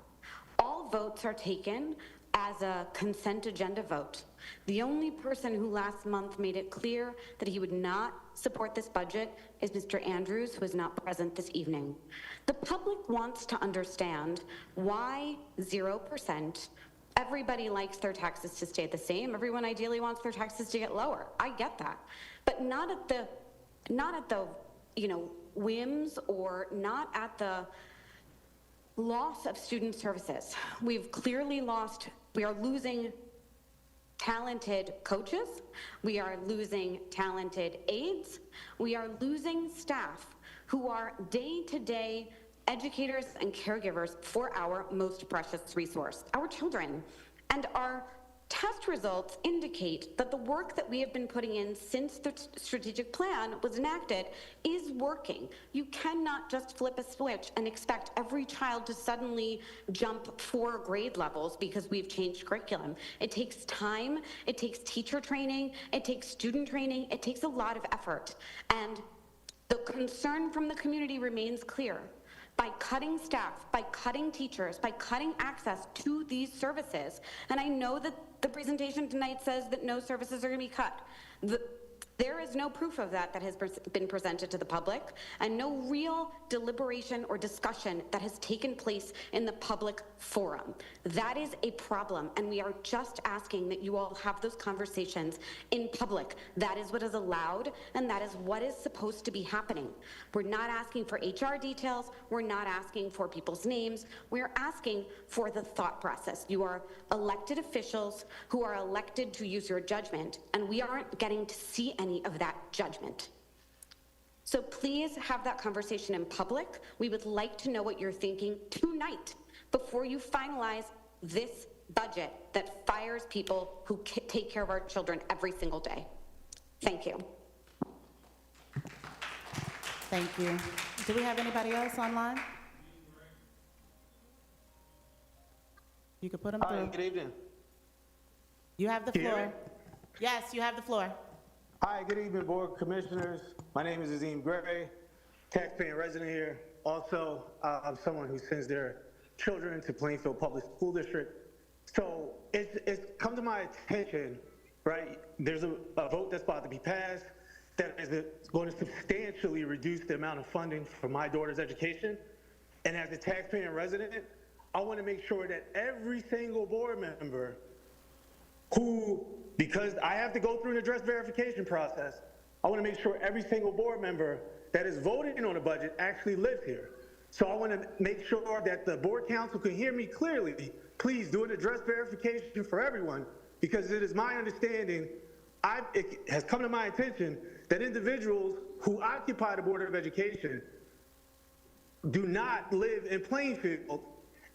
All votes are taken as a consent agenda vote. The only person who last month made it clear that he would not support this budget is Mr. Andrews, who is not present this evening. The public wants to understand why 0%. Everybody likes their taxes to stay the same. Everyone ideally wants their taxes to get lower. I get that. But not at the whims, or not at the loss of student services. We've clearly lost, we are losing talented coaches, we are losing talented aides, we are losing staff who are day-to-day educators and caregivers for our most precious resource, our children. And our test results indicate that the work that we have been putting in since the strategic plan was enacted is working. You cannot just flip a switch and expect every child to suddenly jump 4 grade levels because we've changed curriculum. It takes time, it takes teacher training, it takes student training, it takes a lot of effort. And the concern from the community remains clear. By cutting staff, by cutting teachers, by cutting access to these services, and I know that the presentation tonight says that no services are going to be cut. There is no proof of that has been presented to the public, and no real deliberation or discussion that has taken place in the public forum. That is a problem, and we are just asking that you all have those conversations in public. That is what is allowed, and that is what is supposed to be happening. We're not asking for HR details. We're not asking for people's names. We're asking for the thought process. You are elected officials who are elected to use your judgment, and we aren't getting to see any of that judgment. So please have that conversation in public. We would like to know what you're thinking tonight before you finalize this budget that fires people who take care of our children every single day. Thank you. Thank you. Do we have anybody else online? You could put them Hi, through. good evening. You have the Can you hear floor. me? Yes, you have the floor. Hi, good evening, Board of Commissioners. My name is Azim Gray, taxpaying resident here. Also, I'm someone who sends their children to Plainfield Public School District. So it's come to my attention, right? There's a vote that's about to be passed that is going to substantially reduce the amount of funding for my daughter's education. And as a taxpaying resident, I want to make sure that every single board member who, because I have to go through an address verification process, I want to make sure every single board member that is voting on the budget actually lives here. So I want to make sure that the board council can hear me clearly. Please do an address verification for everyone, because it is my understanding, it has come to my attention that individuals who occupy the Board of Education do not live in Plainfield,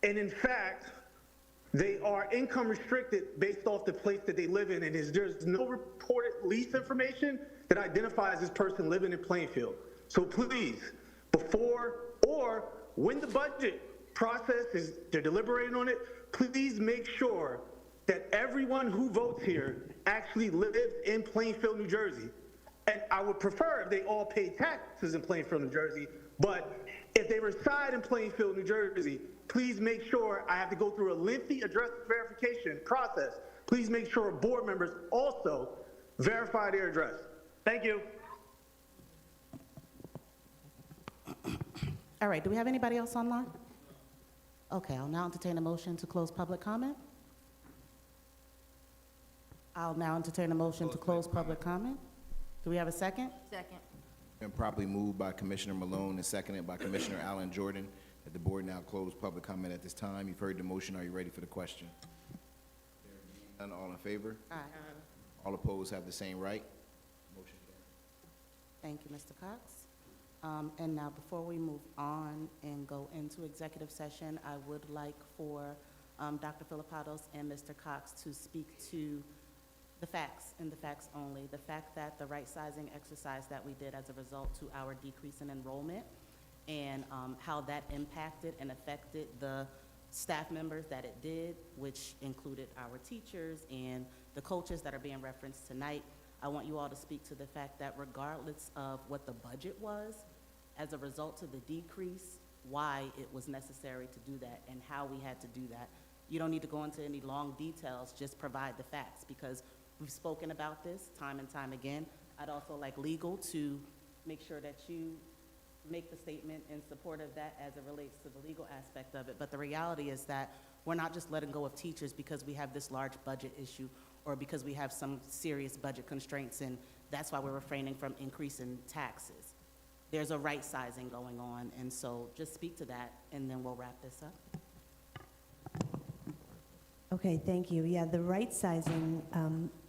And in fact, they are income restricted based off the place that they live in, and there's no reported lease information that identifies this person living in Plainfield. So please, before or when the budget process is, they're deliberating on it, please make sure that everyone who votes here actually lives in Plainfield, New Jersey. And I would prefer if they all pay taxes in Plainfield, New Jersey, but if they reside in Plainfield, New Jersey, please make sure I have to go through a lengthy address verification process. Please make sure board members also verify their address. Thank you. All right, do we have anybody else online? Okay, I'll now entertain a motion to close public comment. I'll now entertain a motion to close public comment. Do we have a second? Second. Been properly moved by Commissioner Malone and seconded by Commissioner Allen Jordan that the board now close public comment at this time. You've heard the motion. Are you ready for the question? There being none, all in favor? Aye. All opposed have the same right. Motion carries. Thank you, Mr. Cox. And now, before we move on and go into executive session, I would like for Dr. Filipatos and Mr. Cox to speak to the facts and the facts only. The fact that the right-sizing exercise that we did as a result to our decrease in enrollment and how that impacted and affected the staff members that it did, which included our teachers and the coaches that are being referenced tonight. I want you all to speak to the fact that regardless of what the budget was, as a result of the decrease, why it was necessary to do that and how we had to do that. You don't need to go into any long details, just provide the facts, because we've spoken about this time and time again. I'd also like legal to make sure that you make the statement in support of that as it relates to the legal aspect of it. But the reality is that we're not just letting go of teachers because we have this large budget issue or because we have some serious budget constraints, and that's why we're refraining from increasing taxes. There's a right sizing going on, and so just speak to that, and then we'll wrap this up. Okay, thank you. Yeah, the right sizing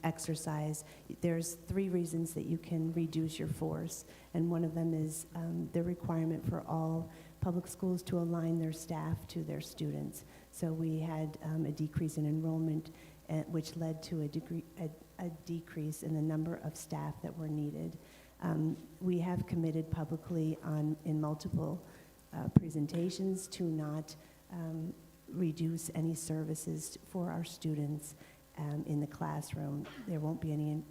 exercise, there's 3 reasons that you can reduce your force, and one of them is the requirement for all public schools to align their staff to their students. So we had a decrease in enrollment, which led to a decrease in the number of staff that were needed. We have committed publicly in multiple presentations to not reduce any services for our students in the classroom. There won't be any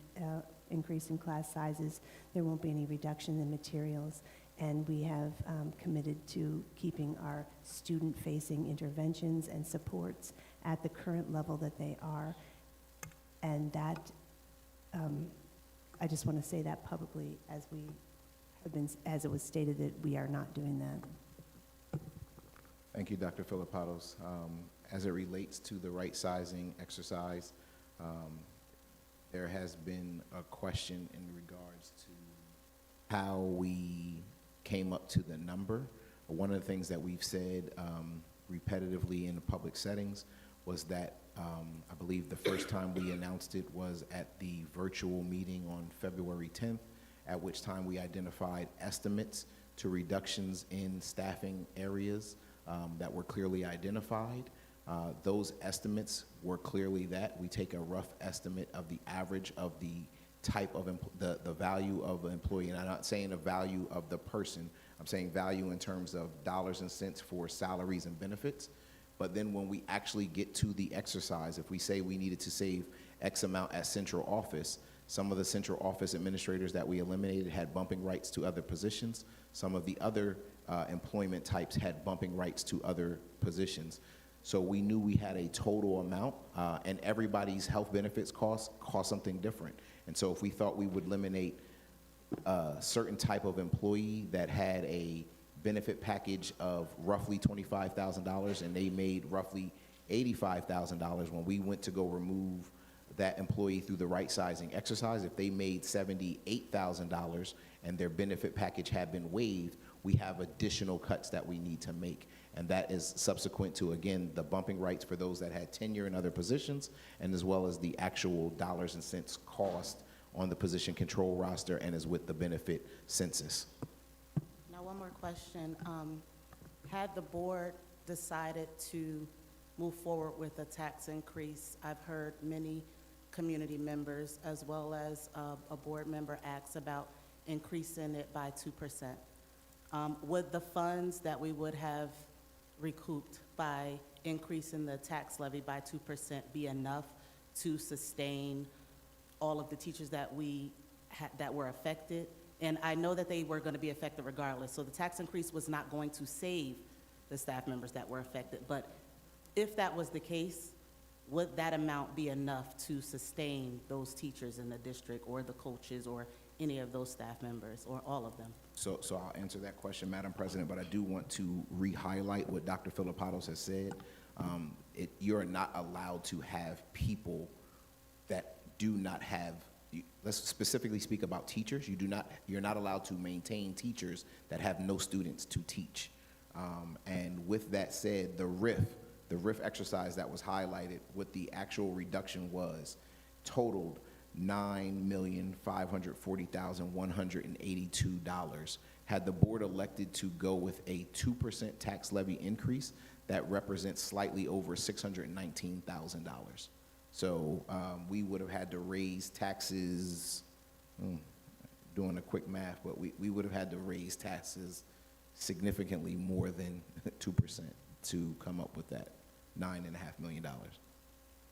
increase in class sizes. There won't be any reduction in materials. And we have committed to keeping our student-facing interventions and supports at the current level that they are. And that, I just want to say that publicly, as we have been, as it was stated, that we are not doing that. Thank you, Dr. Filipatos. As it relates to the right sizing exercise, there has been a question in regards to how we came up to the number. One of the things that we've said repetitively in the public settings was that I believe the first time we announced it was at the virtual meeting on February 10th, at which time we identified estimates to reductions in staffing areas that were clearly identified. Those estimates were clearly that. We take a rough estimate of the average of the type of, the value of an employee, and I'm not saying the value of the person, I'm saying value in terms of dollars and cents for salaries and benefits. But then when we actually get to the exercise, if we say we needed to save X amount at central office, some of the central office administrators that we eliminated had bumping rights to other positions. Some of the other employment types had bumping rights to other positions. So we knew we had a total amount, and everybody's health benefits cost something different. And so if we thought we would eliminate a certain type of employee that had a benefit package of roughly $25,000 and they made roughly $85,000, when we went to go remove that employee through the right sizing exercise, if they made $78,000 and their benefit package had been waived, we have additional cuts that we need to make. And that is subsequent to, again, the bumping rights for those that had tenure in other positions, and as well as the actual dollars and cents cost on the position control roster and is with the benefit census. Now, one more question. Had the board decided to move forward with a tax increase, I've heard many community members as well as a board member ask about increasing it by 2%. Would the funds that we would have recouped by increasing the tax levy by 2% be enough to sustain all of the teachers that that were affected? And I know that they were going to be affected regardless, so the tax increase was not going to save the staff members that were affected. But if that was the case, would that amount be enough to sustain those teachers in the district or the coaches or any of those staff members or all of them? So I'll answer that question, Madam President, but I do want to re-highlight what Dr. Filipatos has said. You're not allowed to have people that do not have, let's specifically speak about teachers. You're not allowed to maintain teachers that have no students to teach. And with that said, the RIF exercise that was highlighted, what the actual reduction was, totaled $9,540,182. Had the board elected to go with a 2% tax levy increase, that represents slightly over $619,000. So we would have had to raise taxes, doing a quick math, but we would have had to raise taxes significantly more than 2% to come up with that $9.5 million.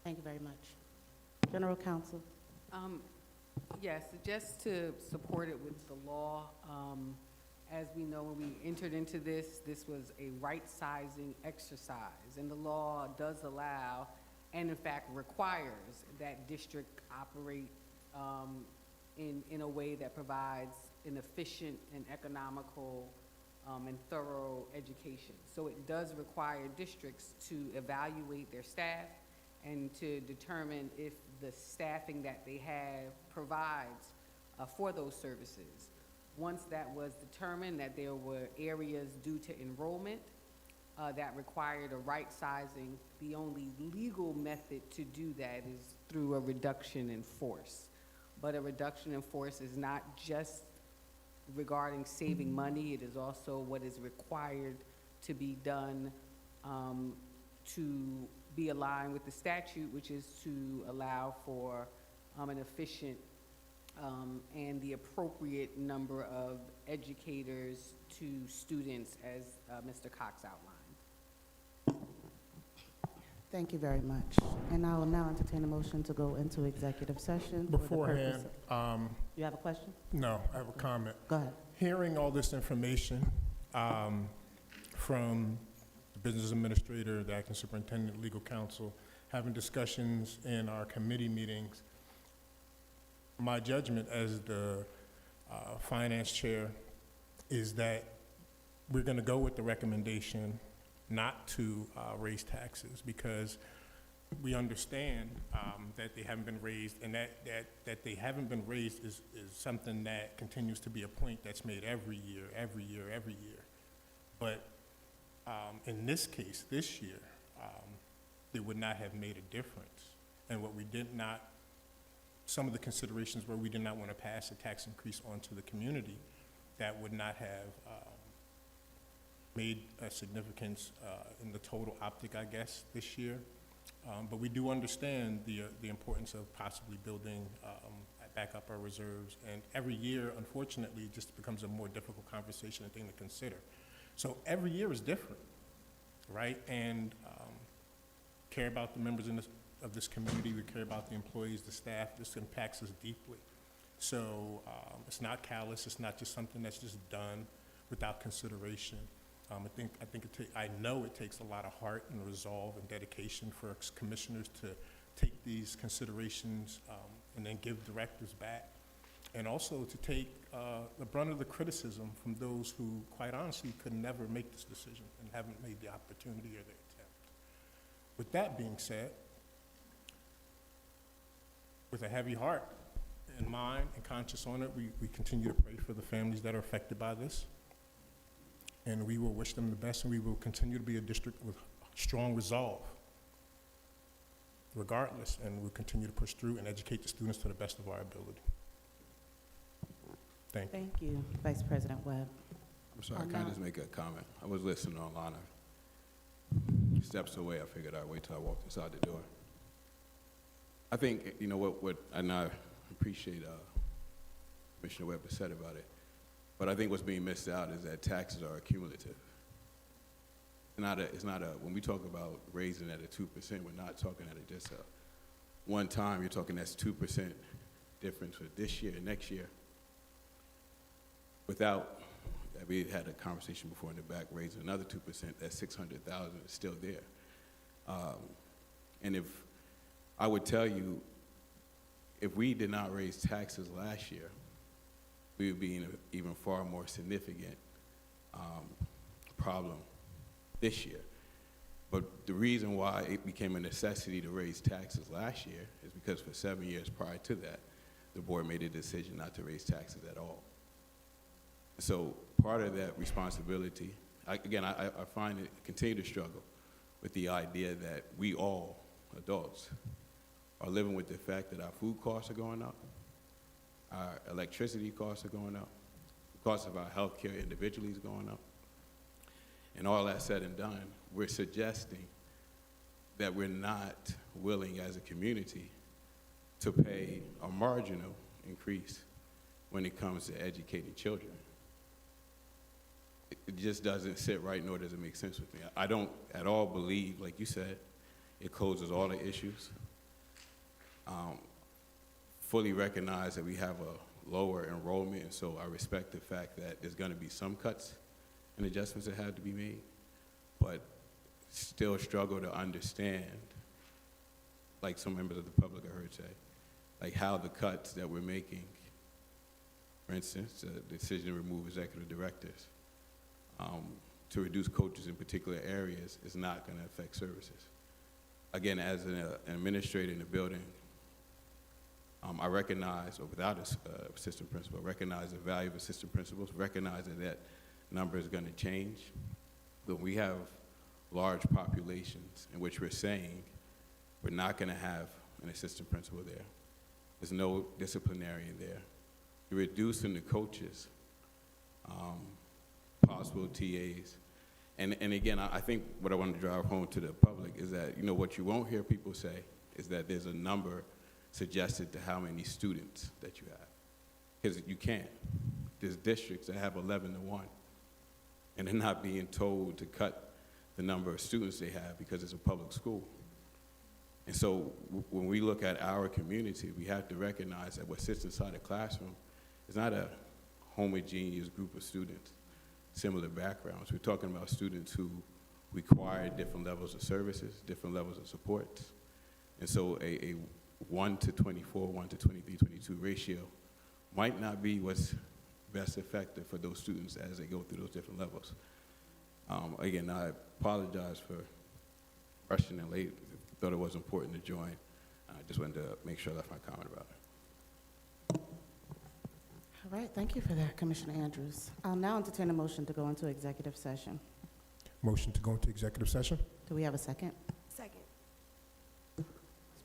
Thank you very much. General Counsel. Yes, just to support it with the law, as we know, when we entered into this was a right-sizing exercise, and the law does allow, and in fact requires, that district operate in a way that provides an efficient and economical and thorough education. So it does require districts to evaluate their staff and to determine if the staffing that they have provides for those services. Once that was determined that there were areas due to enrollment that required a right sizing, the only legal method to do that is through a reduction in force. But a reduction in force is not just regarding saving money, it is also what is required to be done to be aligned with the statute, which is to allow for an efficient and the appropriate number of educators to students, as Mr. Cox outlined. Thank you very much. And I will now entertain a motion to go into executive session. for the Beforehand, purpose You have a question? no, I have a comment. Go ahead. Hearing all this information from the business administrator, the acting superintendent, legal counsel, having discussions in our committee meetings, my judgment as the finance chair is that we're going to go with the recommendation not to raise taxes, because we understand that they haven't been raised, and that they haven't been raised is something that continues to be a point that's made every year. But in this case, this year, it would not have made a difference. And what we did not, some of the considerations where we did not want to pass a tax increase onto the community, that would not have made a significance in the total optic, I guess, this year. But we do understand the importance of possibly building back up our reserves. And every year, unfortunately, it just becomes a more difficult conversation and thing to consider. So every year is different, right? And care about the members of this community, we care about the employees, the staff. This impacts us deeply. So it's not callous. It's not just something that's just done without consideration. I know it takes a lot of heart and resolve and dedication for commissioners to take these considerations and then give directives back, and also to take the brunt of the criticism from those who, quite honestly, could never make this decision and haven't made the opportunity or the attempt. With that being said, with a heavy heart and mind and conscience on it, we continue to pray for the families that are affected by this. And we will wish them the best, and we will continue to be a district with strong resolve, regardless, and we'll continue to push through and educate the students to the best of our ability. Thank you. Thank you, Vice President Webb. I'm sorry, can I just make a comment? I was listening online. steps away, I figured I'd wait till I walked inside the door. I think, you know, and I appreciate Commissioner Webb said about it, but I think what's being missed out is that taxes are cumulative. It's not a, when we talk about raising at a 2%, we're not talking at just a one time. You're talking that's 2% difference for this year and next year. Without, we had a conversation before in the back, raising another 2%, that 600,000 is still there. And if, I would tell you, if we did not raise taxes last year, we would be in an even far more significant problem this year. But the reason why it became a necessity to raise taxes last year is because for 7 years prior to that, the board made a decision not to raise taxes at all. So part of that responsibility, I find it, continue to struggle with the idea that we all, adults, are living with the fact that our food costs are going up, our electricity costs are going up, the cost of our health care individually is going up. And all that said and done, we're suggesting that we're not willing as a community to pay a marginal increase when it comes to educating children. It just doesn't sit right, nor does it make sense with me. I don't at all believe, like you said, it closes all the issues. Fully recognize that we have a lower enrollment, and so I respect the fact that there's gonna be some cuts and adjustments that have to be made, but still struggle to understand, like some members of the public I heard say, like how the cuts that we're making, for instance, the decision to remove executive directors, to reduce coaches in particular areas is not gonna affect services. Again, as an administrator in the building, I recognize, or without an assistant principal, recognize the value of assistant principals, recognize that number is going to change. But we have large populations in which we're saying we're not going to have an assistant principal there. There's no disciplinarian there. You're reducing the coaches, possible TAs. And again, I think what I want to drive home to the public is that, you know, what you won't hear people say is that there's a number suggested to how many students that you have. Because you can't. There's districts that have 11 to 1, and they're not being told to cut the number of students they have because it's a public school. And so when we look at our community, we have to recognize that what sits inside a classroom is not a homogeneous group of students, similar backgrounds. We're talking about students who require different levels of services, different levels of supports. And so a 1 to 24, 1 to 23, 22 ratio might not be what's best effective for those students as they go through those different levels. Again, I apologize for rushing in late. Thought it was important to join. I just wanted to make sure I left my comment about it. All right, thank you for that, Commissioner Andrews. I'll now entertain a motion to go into executive session. Motion to go into executive session? Do we have a second? Second. It's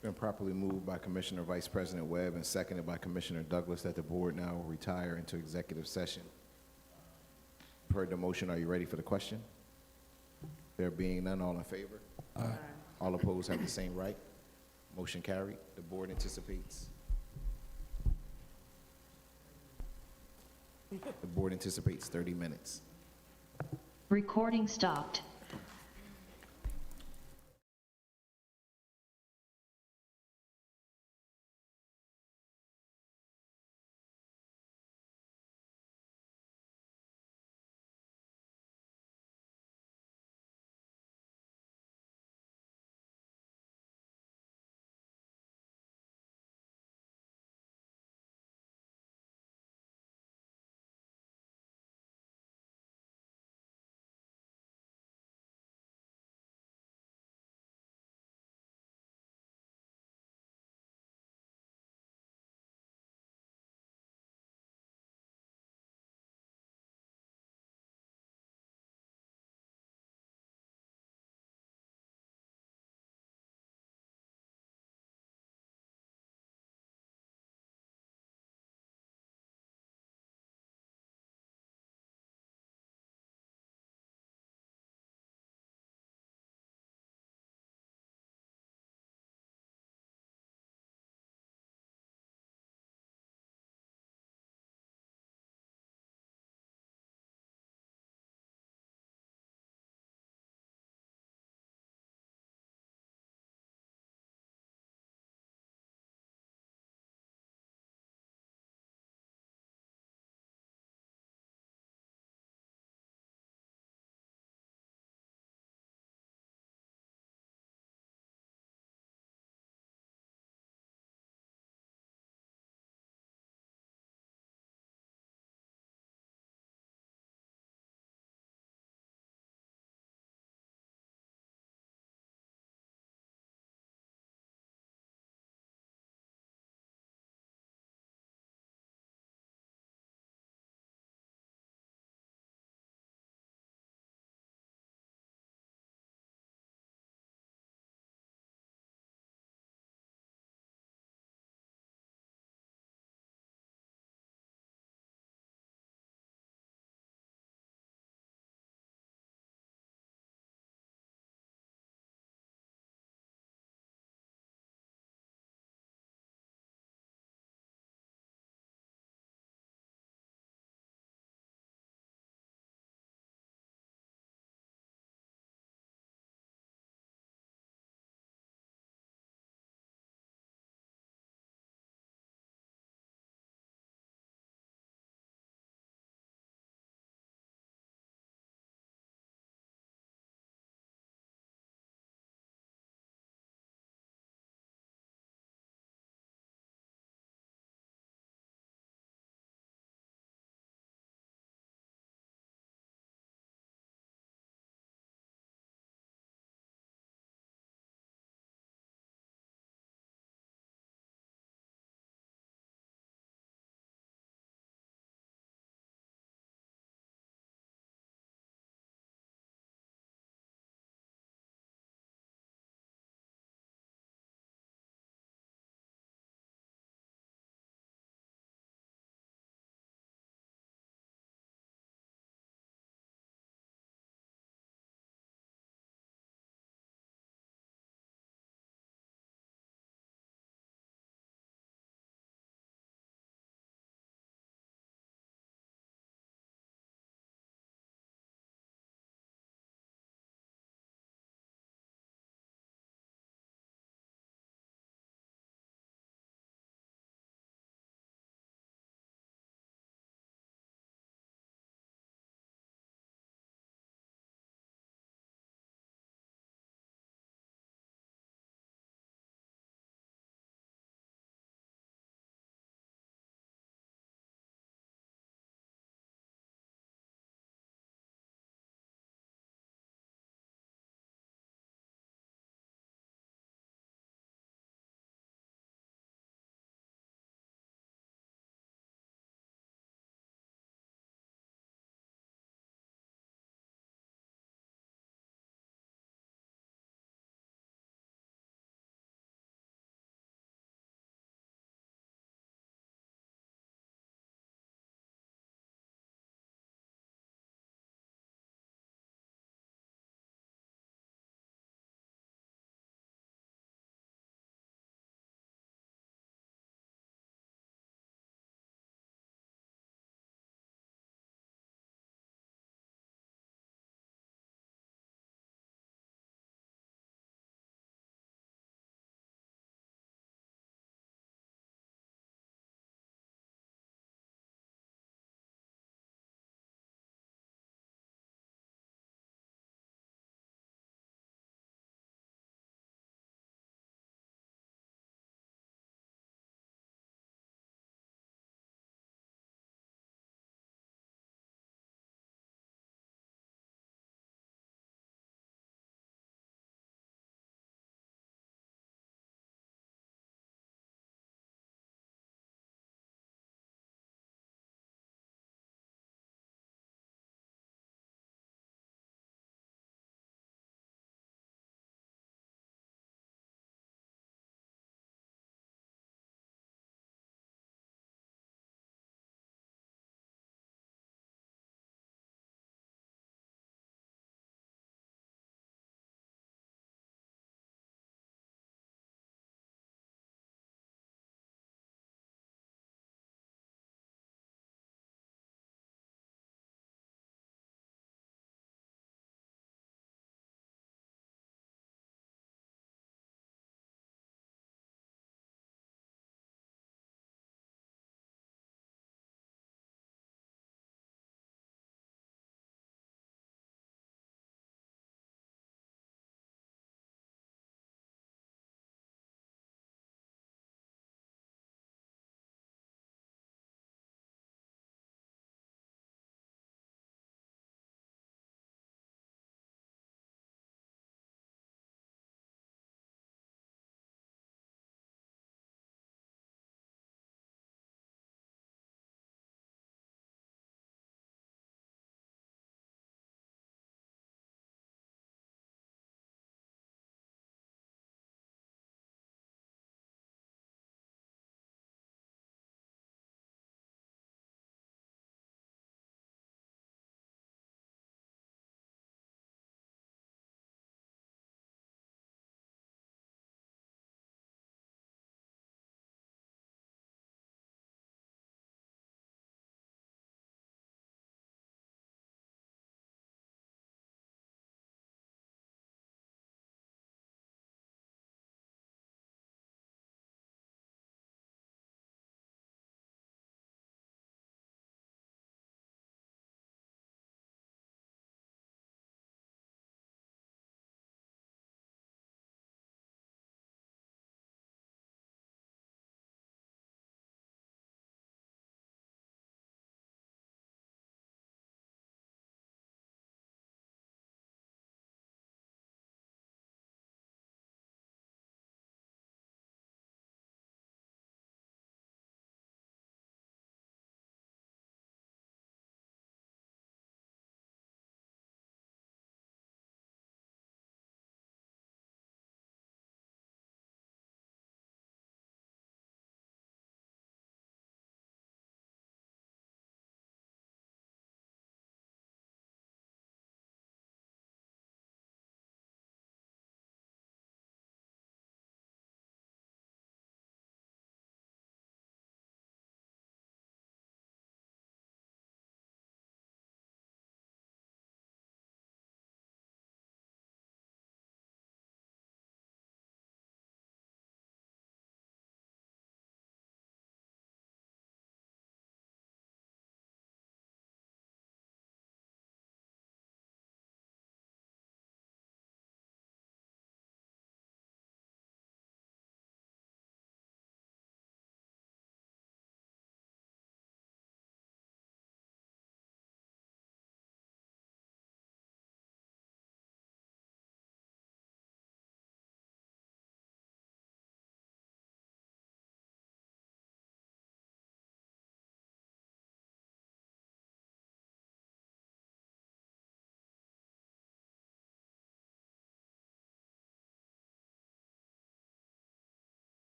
been properly moved by Commissioner Vice President Webb and seconded by Commissioner Douglas that the board now will retire into executive session. Heard the motion. Are you ready for the question? There being none, all in favor? Aye. All opposed have the same right. Motion carried. The board anticipates. The board anticipates 30 minutes. Recording stopped.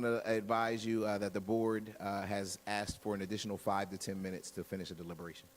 want to advise you that the board has asked for an additional 5 to 10 minutes to finish a deliberation.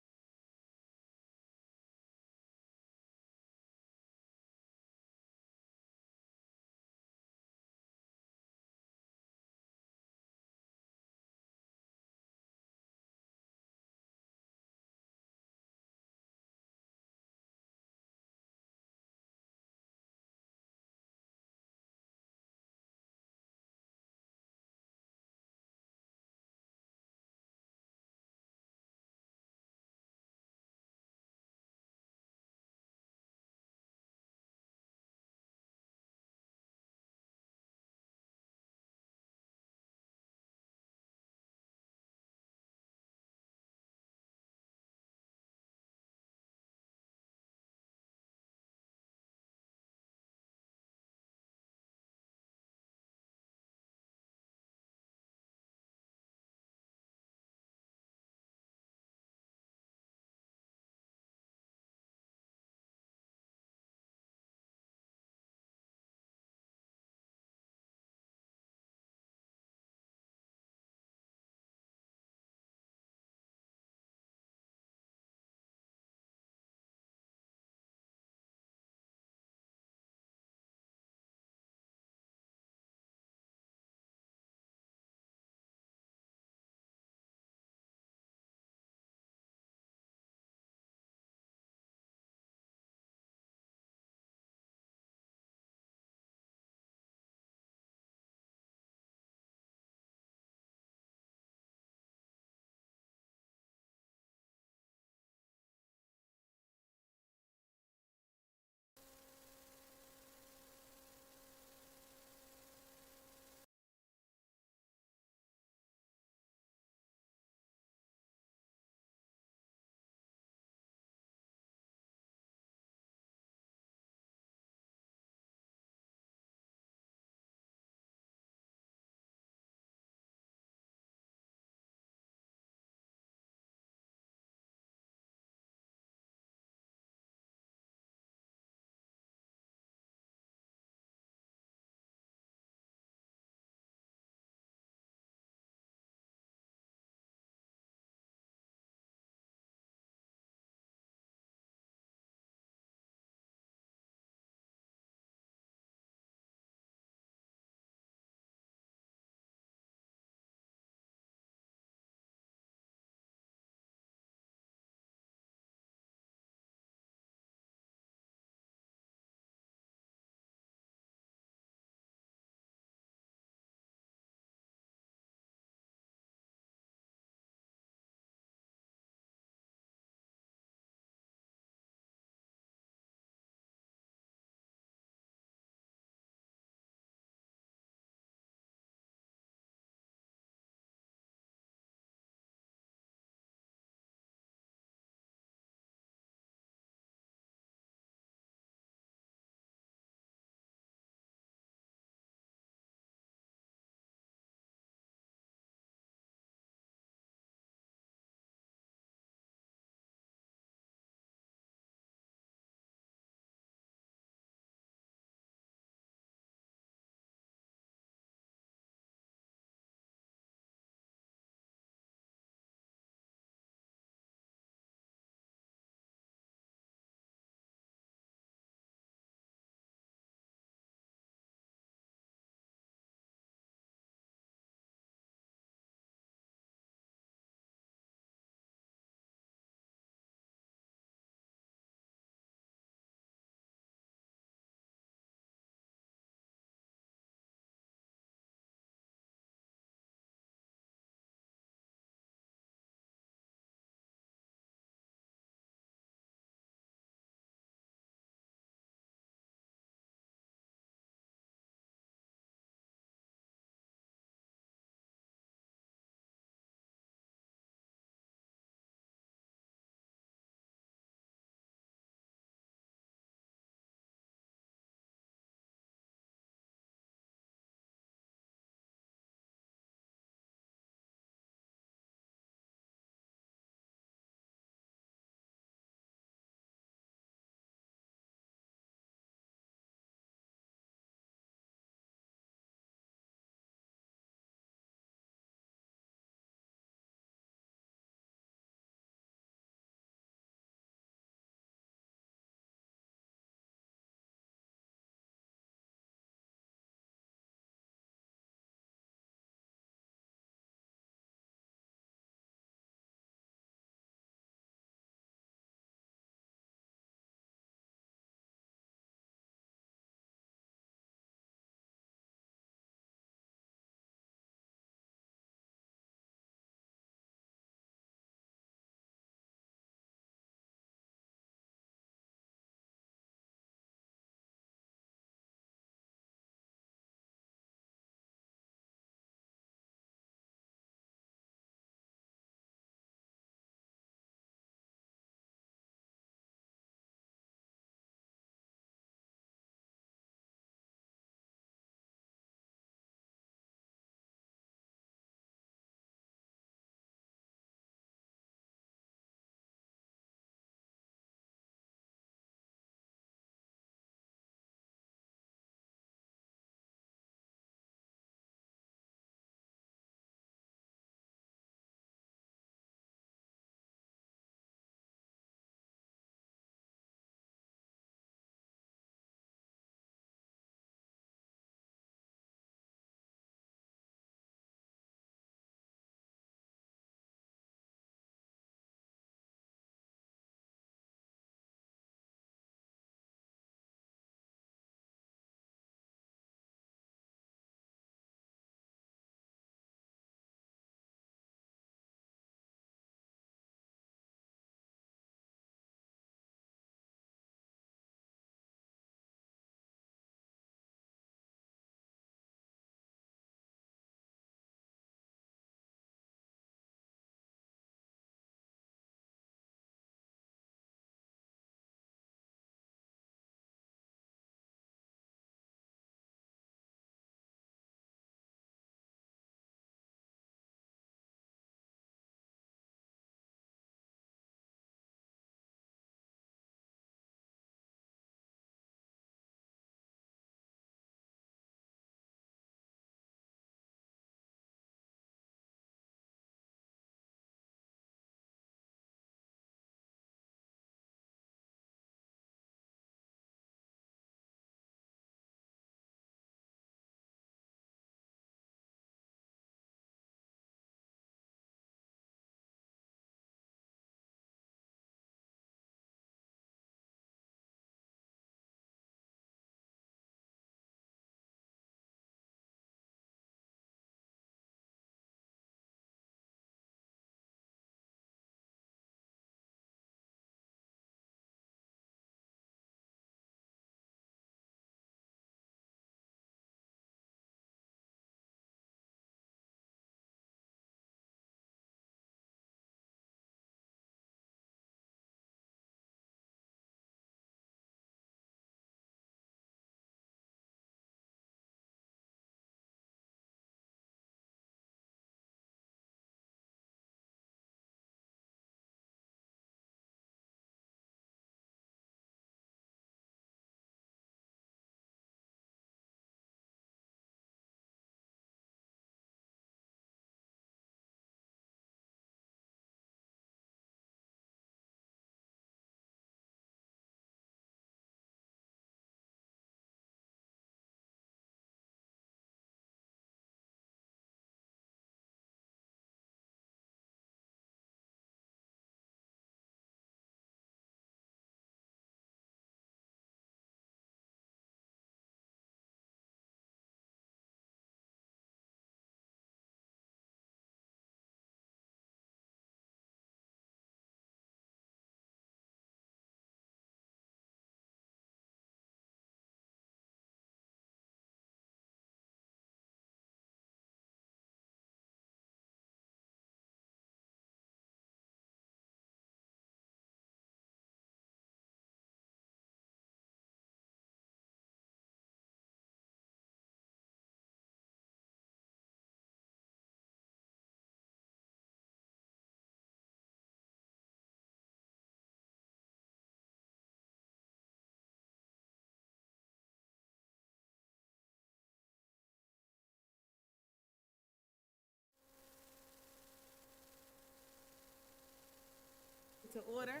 to order.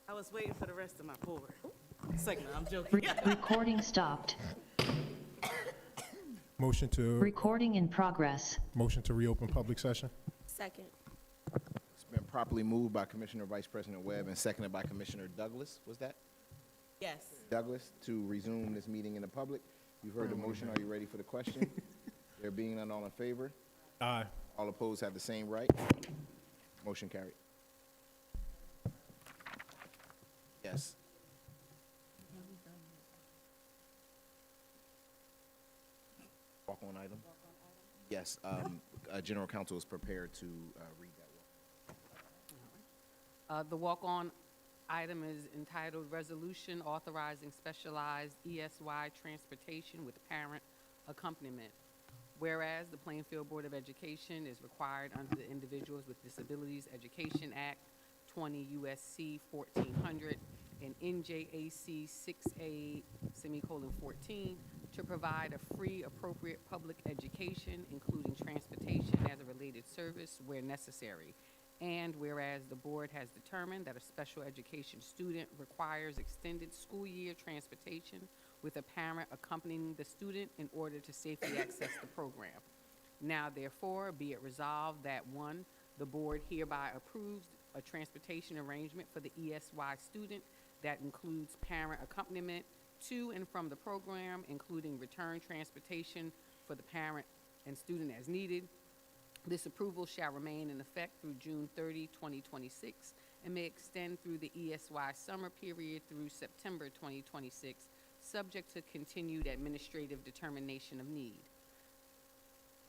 I was waiting for the rest of my board. Segment, I'm joking. Recording stopped. Motion to Recording in progress. reopen public session. Second. It's been properly moved by Commissioner Vice President Webb and seconded by Commissioner Douglas. Was that Yes. Douglas, to resume this meeting in the public? You've heard the motion. Are you ready for the question? There being none, all in favor? Aye. All opposed have the same right. Motion carried. Yes. Walk on item? Yes, General Counsel is prepared to read that one. The walk-on item is entitled Resolution Authorizing Specialized ESY Transportation with Parent Accompaniment. Whereas the Plainfield Board of Education is required under the Individuals with Disabilities Education Act, 20 U.S.C. 1400, and NJAC 6A:14, to provide a free, appropriate public education, including transportation as a related service where necessary. And whereas the board has determined that a special education student requires extended school year transportation with a parent accompanying the student in order to safely access the program. Now therefore, be it resolved that 1, the board hereby approves a transportation arrangement for the ESY student that includes parent accompaniment to and from the program, including return transportation for the parent and student as needed. This approval shall remain in effect through June 30, 2026, and may extend through the ESY summer period through September 2026, subject to continued administrative determination of need.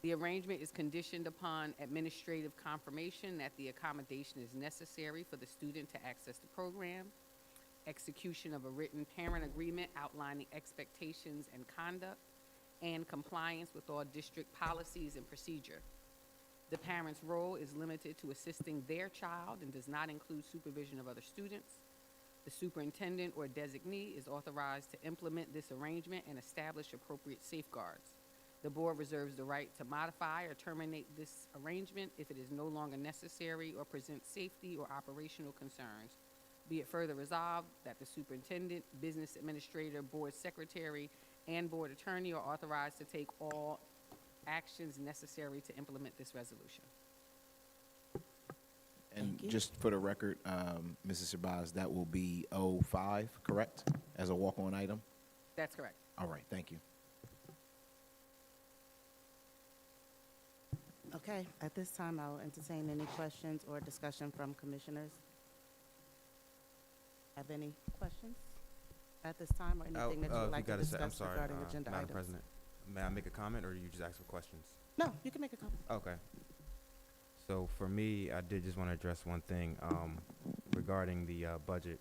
The arrangement is conditioned upon administrative confirmation that the accommodation is necessary for the student to access the program, execution of a written parent agreement outlining expectations and conduct, and compliance with all district policies and procedure. The parent's role is limited to assisting their child and does not include supervision of other students. The superintendent or designee is authorized to implement this arrangement and establish appropriate safeguards. The board reserves the right to modify or terminate this arrangement if it is no longer necessary or presents safety or operational concerns. Be it further resolved that the superintendent, business administrator, board secretary, and board attorney are authorized to take all actions necessary to implement this resolution. And Thank you. just for the record, Mrs. Shabazz, that will be 05, correct? As a walk-on item? That's correct. All right, thank you. Okay, at this time, I'll entertain any questions or discussion from commissioners. Have any questions at this time, or anything that you would like to discuss regarding agenda Madam items? President, may I make a comment, or do you just ask for questions? No, you can make a comment. Okay. So for me, I did just want to address one thing regarding the budget.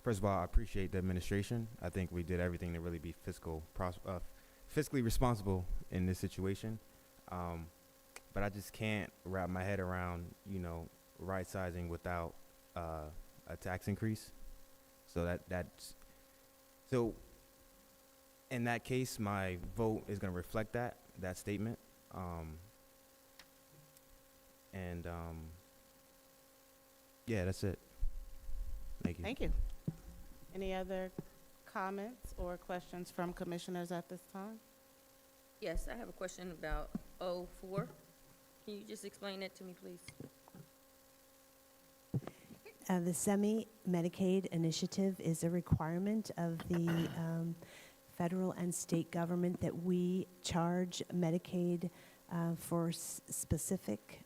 First of all, I appreciate the administration. I think we did everything to really be fiscally responsible in this situation. But I just can't wrap my head around, right sizing without a tax increase. So in that case, my vote is going to reflect that statement. Yeah, that's it. Thank you. Thank you. Any other comments or questions from commissioners at this time? Yes, I have a question about 04. Can you just explain that to me, please? The semi-Medicaid initiative is a requirement of the federal and state government that we charge Medicaid for specific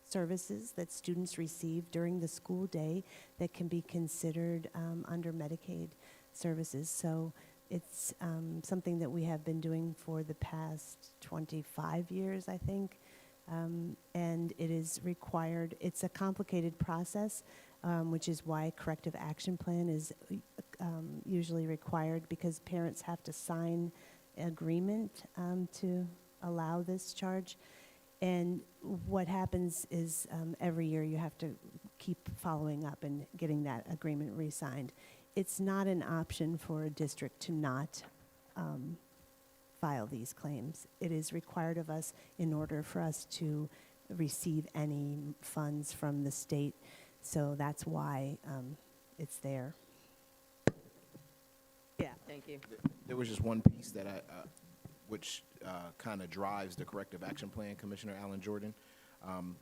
services that students receive during the school day that can be considered under Medicaid services. So it's something that we have been doing for the past 25 years, I think. And it is required. It's a complicated process, which is why corrective action plan is usually required, because parents have to sign an agreement to allow this charge. And what happens is every year you have to keep following up and getting that agreement re-signed. It's not an option for a district to not file these claims. It is required of us in order for us to receive any funds from the state, so that's why it's there. Yeah, thank you. There was just one piece that which kind of drives the corrective action plan, Commissioner Allen Jordan.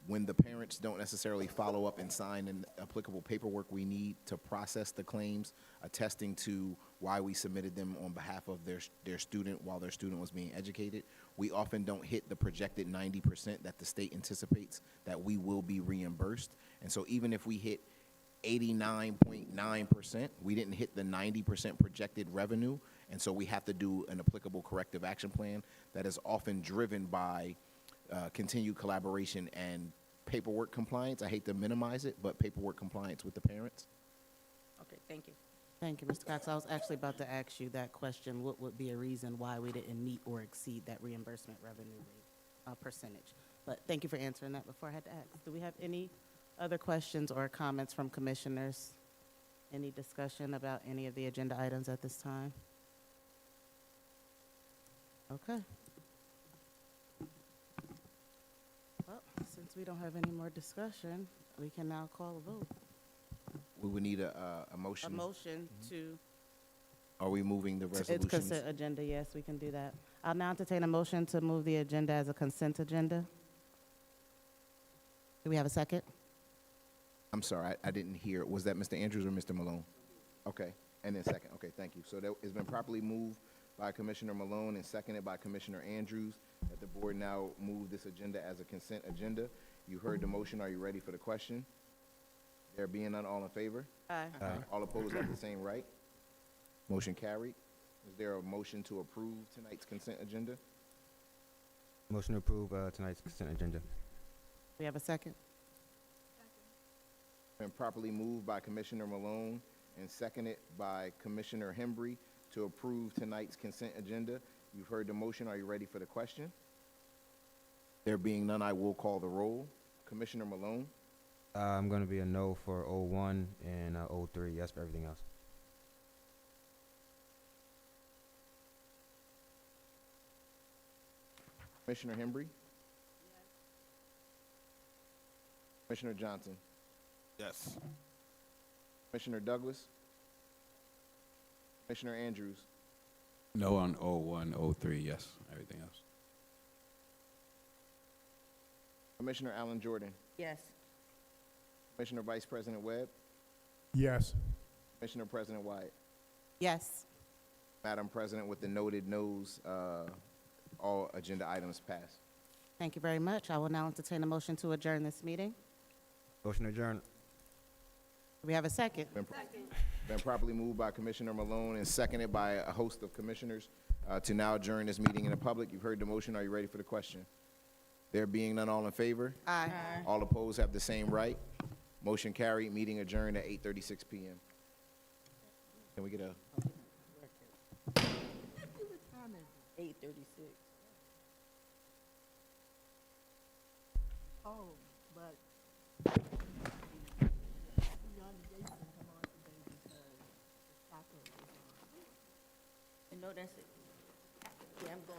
When the parents don't necessarily follow up and sign an applicable paperwork we need to process the claims, attesting to why we submitted them on behalf of their student while their student was being educated, we often don't hit the projected 90% that the state anticipates that we will be reimbursed. And so even if we hit 89.9%, we didn't hit the 90% projected revenue, and so we have to do an applicable corrective action plan that is often driven by continued collaboration and paperwork compliance. I hate to minimize it, but paperwork compliance with the parents. Okay, thank you. Thank you, Mr. Cox. I was actually about to ask you that question. What would be a reason why we didn't meet or exceed that reimbursement revenue rate percentage? But thank you for answering that before I had to ask. Do we have any other questions or comments from commissioners? Any discussion about any of the agenda items at this time? Okay. Well, since we don't have any more discussion, we can now call a vote. We would need a A motion. motion to, Are we moving the it's resolutions? consent agenda, yes, we can do that. I'll now entertain a motion to move the agenda as a consent agenda. Do we have a second? I'm sorry, I didn't hear. Was that Mr. Andrews or Mr. Malone? Okay, and then second. Okay, thank you. So that it's been properly moved by Commissioner Malone and seconded by Commissioner Andrews that the board now move this agenda as a consent agenda. You heard the motion. Are you ready for the question? There being none, all in favor? Aye. All opposed have the same right. Motion carried. Is there a motion to approve tonight's consent agenda? Motion to approve tonight's consent agenda. We have a second? Been properly moved by Commissioner Malone and seconded by Commissioner Hembry to approve tonight's consent agenda. You've heard the motion. Are you ready for the question? There being none, I will call the roll. Commissioner Malone, I'm going to be a no for 01 and 03, yes for everything else. Commissioner Hembry? Commissioner Johnson? Yes. Commissioner Douglas? Commissioner Andrews? No on 01, 03, yes, everything else. Commissioner Allen Jordan? Yes. Commissioner Vice President Webb? Yes. Commissioner President Wyatt? Yes. Madam President, with the noted noes, all agenda items pass. Thank you very much. I will now entertain a motion to adjourn this meeting. Motion adjourned. Do we have a second? Been properly moved by Commissioner Malone and seconded by a host of commissioners to now adjourn this meeting in the public. You've heard the motion. Are you ready for the question? There being none, all in favor? Aye. All opposed have the same right. Motion carried. Meeting adjourned at 8:36 p.m. Can we get a... 8:36. Oh, but young Jason come on today because the taco is on. You know that's it. Yeah, I'm going